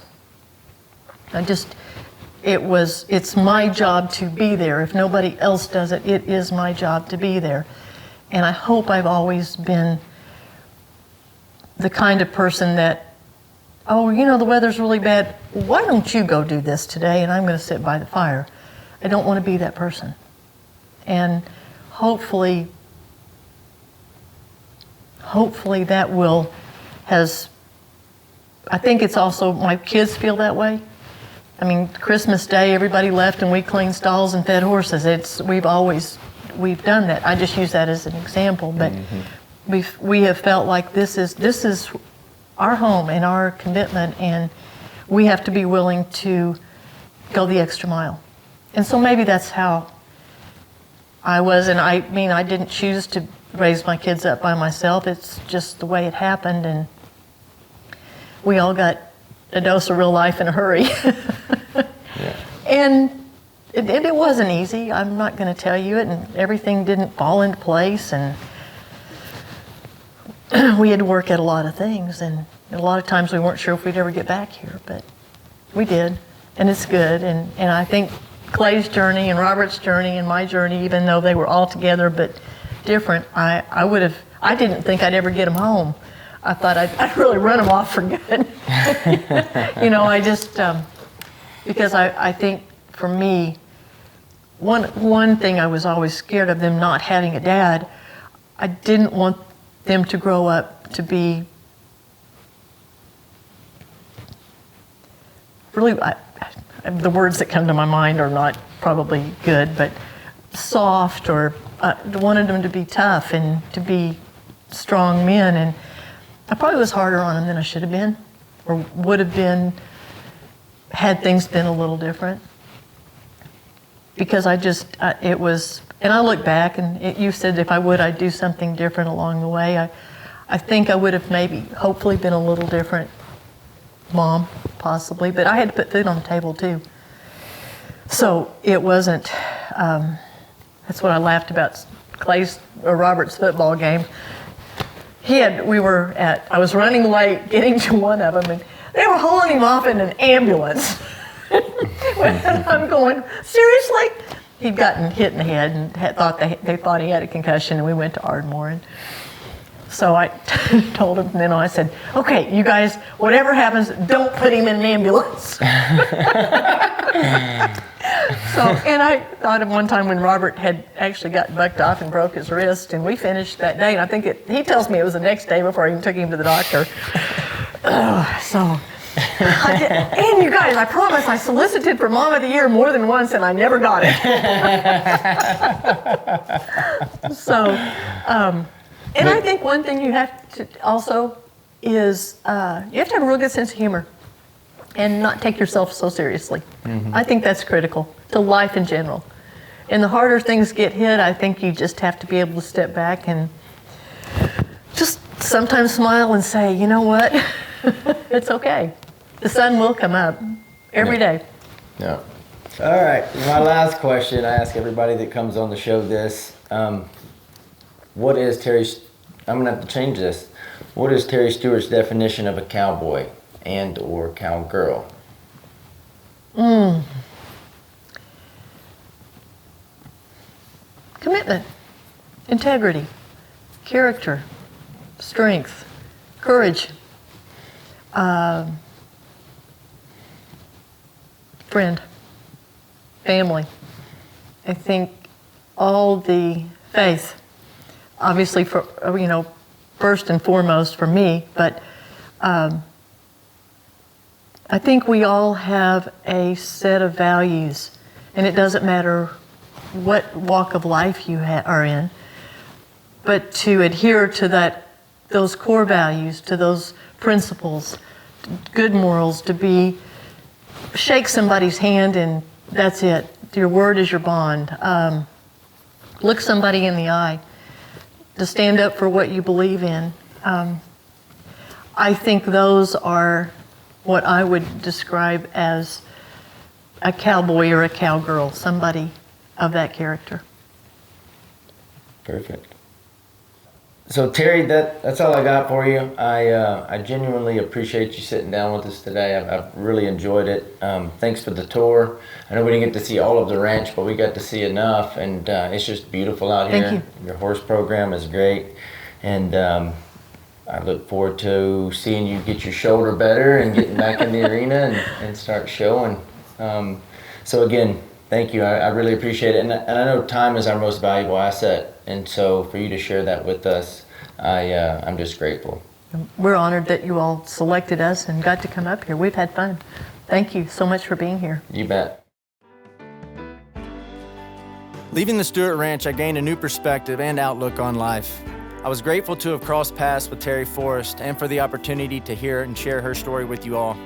It's my job to be there. If nobody else does it, it is my job to be there. And I hope I've always been the kind of person that, the weather's really bad. Why don't you go do this today and I'm going to sit by the fire? I don't want to be that person. And hopefully that I think it's also, my kids feel that way. I mean, Christmas Day, everybody left and we cleaned stalls and fed horses. We've done that. I just use that as an example, but we have felt like this is our home and our commitment, and we have to be willing to go the extra mile. And so maybe that's how I was, and I mean, I didn't choose to raise my kids up by myself. It's just the way it happened, and we all got a dose of real life in a hurry. Yeah. And it wasn't easy. I'm not going to tell you it, and everything didn't fall into place, and we had to work at a lot of things, and a lot of times we weren't sure if we'd ever get back here, but we did. and it's good. And I think Clay's journey and Robert's journey and my journey, even though they were all together but different, I didn't think I'd ever get them home. I thought I'd really run them off for good. I just, because I think for me, one thing I was always scared of them not having a dad, I didn't want them to grow up to be really, the words that come to my mind are not probably good, but soft, or wanted them to be tough and to be strong men. And I probably was harder on them than I should have been, or would have been had things been a little different. Because it was, and I look back, and you said if I would, I'd do something different along the way. I think I would have maybe, hopefully, been a little different mom, possibly, but I had to put food on the table too. So it wasn't, that's what I laughed about Clay's or Robert's football game. I was running late getting to one of them, and they were hauling him off in an ambulance. I'm going, seriously? He'd gotten hit in the head and they thought he had a concussion, and we went to Ardmore. And so I told him, I said, okay, you guys, whatever happens, don't put him in an ambulance. And I thought of one time when Robert had actually got bucked off and broke his wrist, and we finished that day, and I think he tells me it was the next day before I even took him to the doctor. And you guys, I promise I solicited for Mom of the Year more than once, and I never got it. And I think one thing you have to also is you have to have a real good sense of humor and not take yourself so seriously. Mm-hmm. I think that's critical to life in general. And the harder things get hit, I think you just have to be able to step back and just sometimes smile and say, you know what, it's okay. The sun will come up every day. Yeah. All right, my last question, I ask everybody that comes on the show this. What is I'm gonna have to change this. What is Terry Stewart's definition of a cowboy and or cowgirl? Commitment, integrity, character, strength, courage, friend, family. I think all the faith, obviously for, first and foremost for me, but I think we all have a set of values, and it doesn't matter what walk of life you are in, but to adhere to those core values, to those principles, good morals, to shake somebody's hand and that's it. Your word is your bond. Look somebody in the eye. To stand up for what you believe in. I think those are what I would describe as a cowboy or a cowgirl, somebody of that character. Perfect. So Terry, that's all I got for you. I genuinely appreciate you sitting down with us today. I've really enjoyed it. Thanks for the tour. I know we didn't get to see all of the ranch, but we got to see enough, and it's just beautiful out here. Thank you. Your horse program is great, and I look forward to seeing you get your shoulder better and getting back in the arena and start showing. So again, thank you. I really appreciate it, and I know time is our most valuable asset. And so for you to share that with us, I'm just grateful. We're honored that you all selected us and got to come up here. We've had fun. Thank you so much for being here. You bet. Leaving the Stuart Ranch, I gained a new perspective and outlook on life. I was grateful to have crossed paths with Terry Forst and for the opportunity to hear and share her story with you all.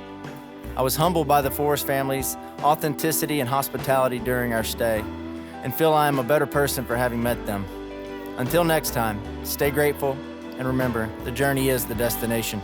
I was humbled by the Forst family's authenticity and hospitality during our stay, and feel I am a better person for having met them. Until next time, stay grateful, and remember, the journey is the destination.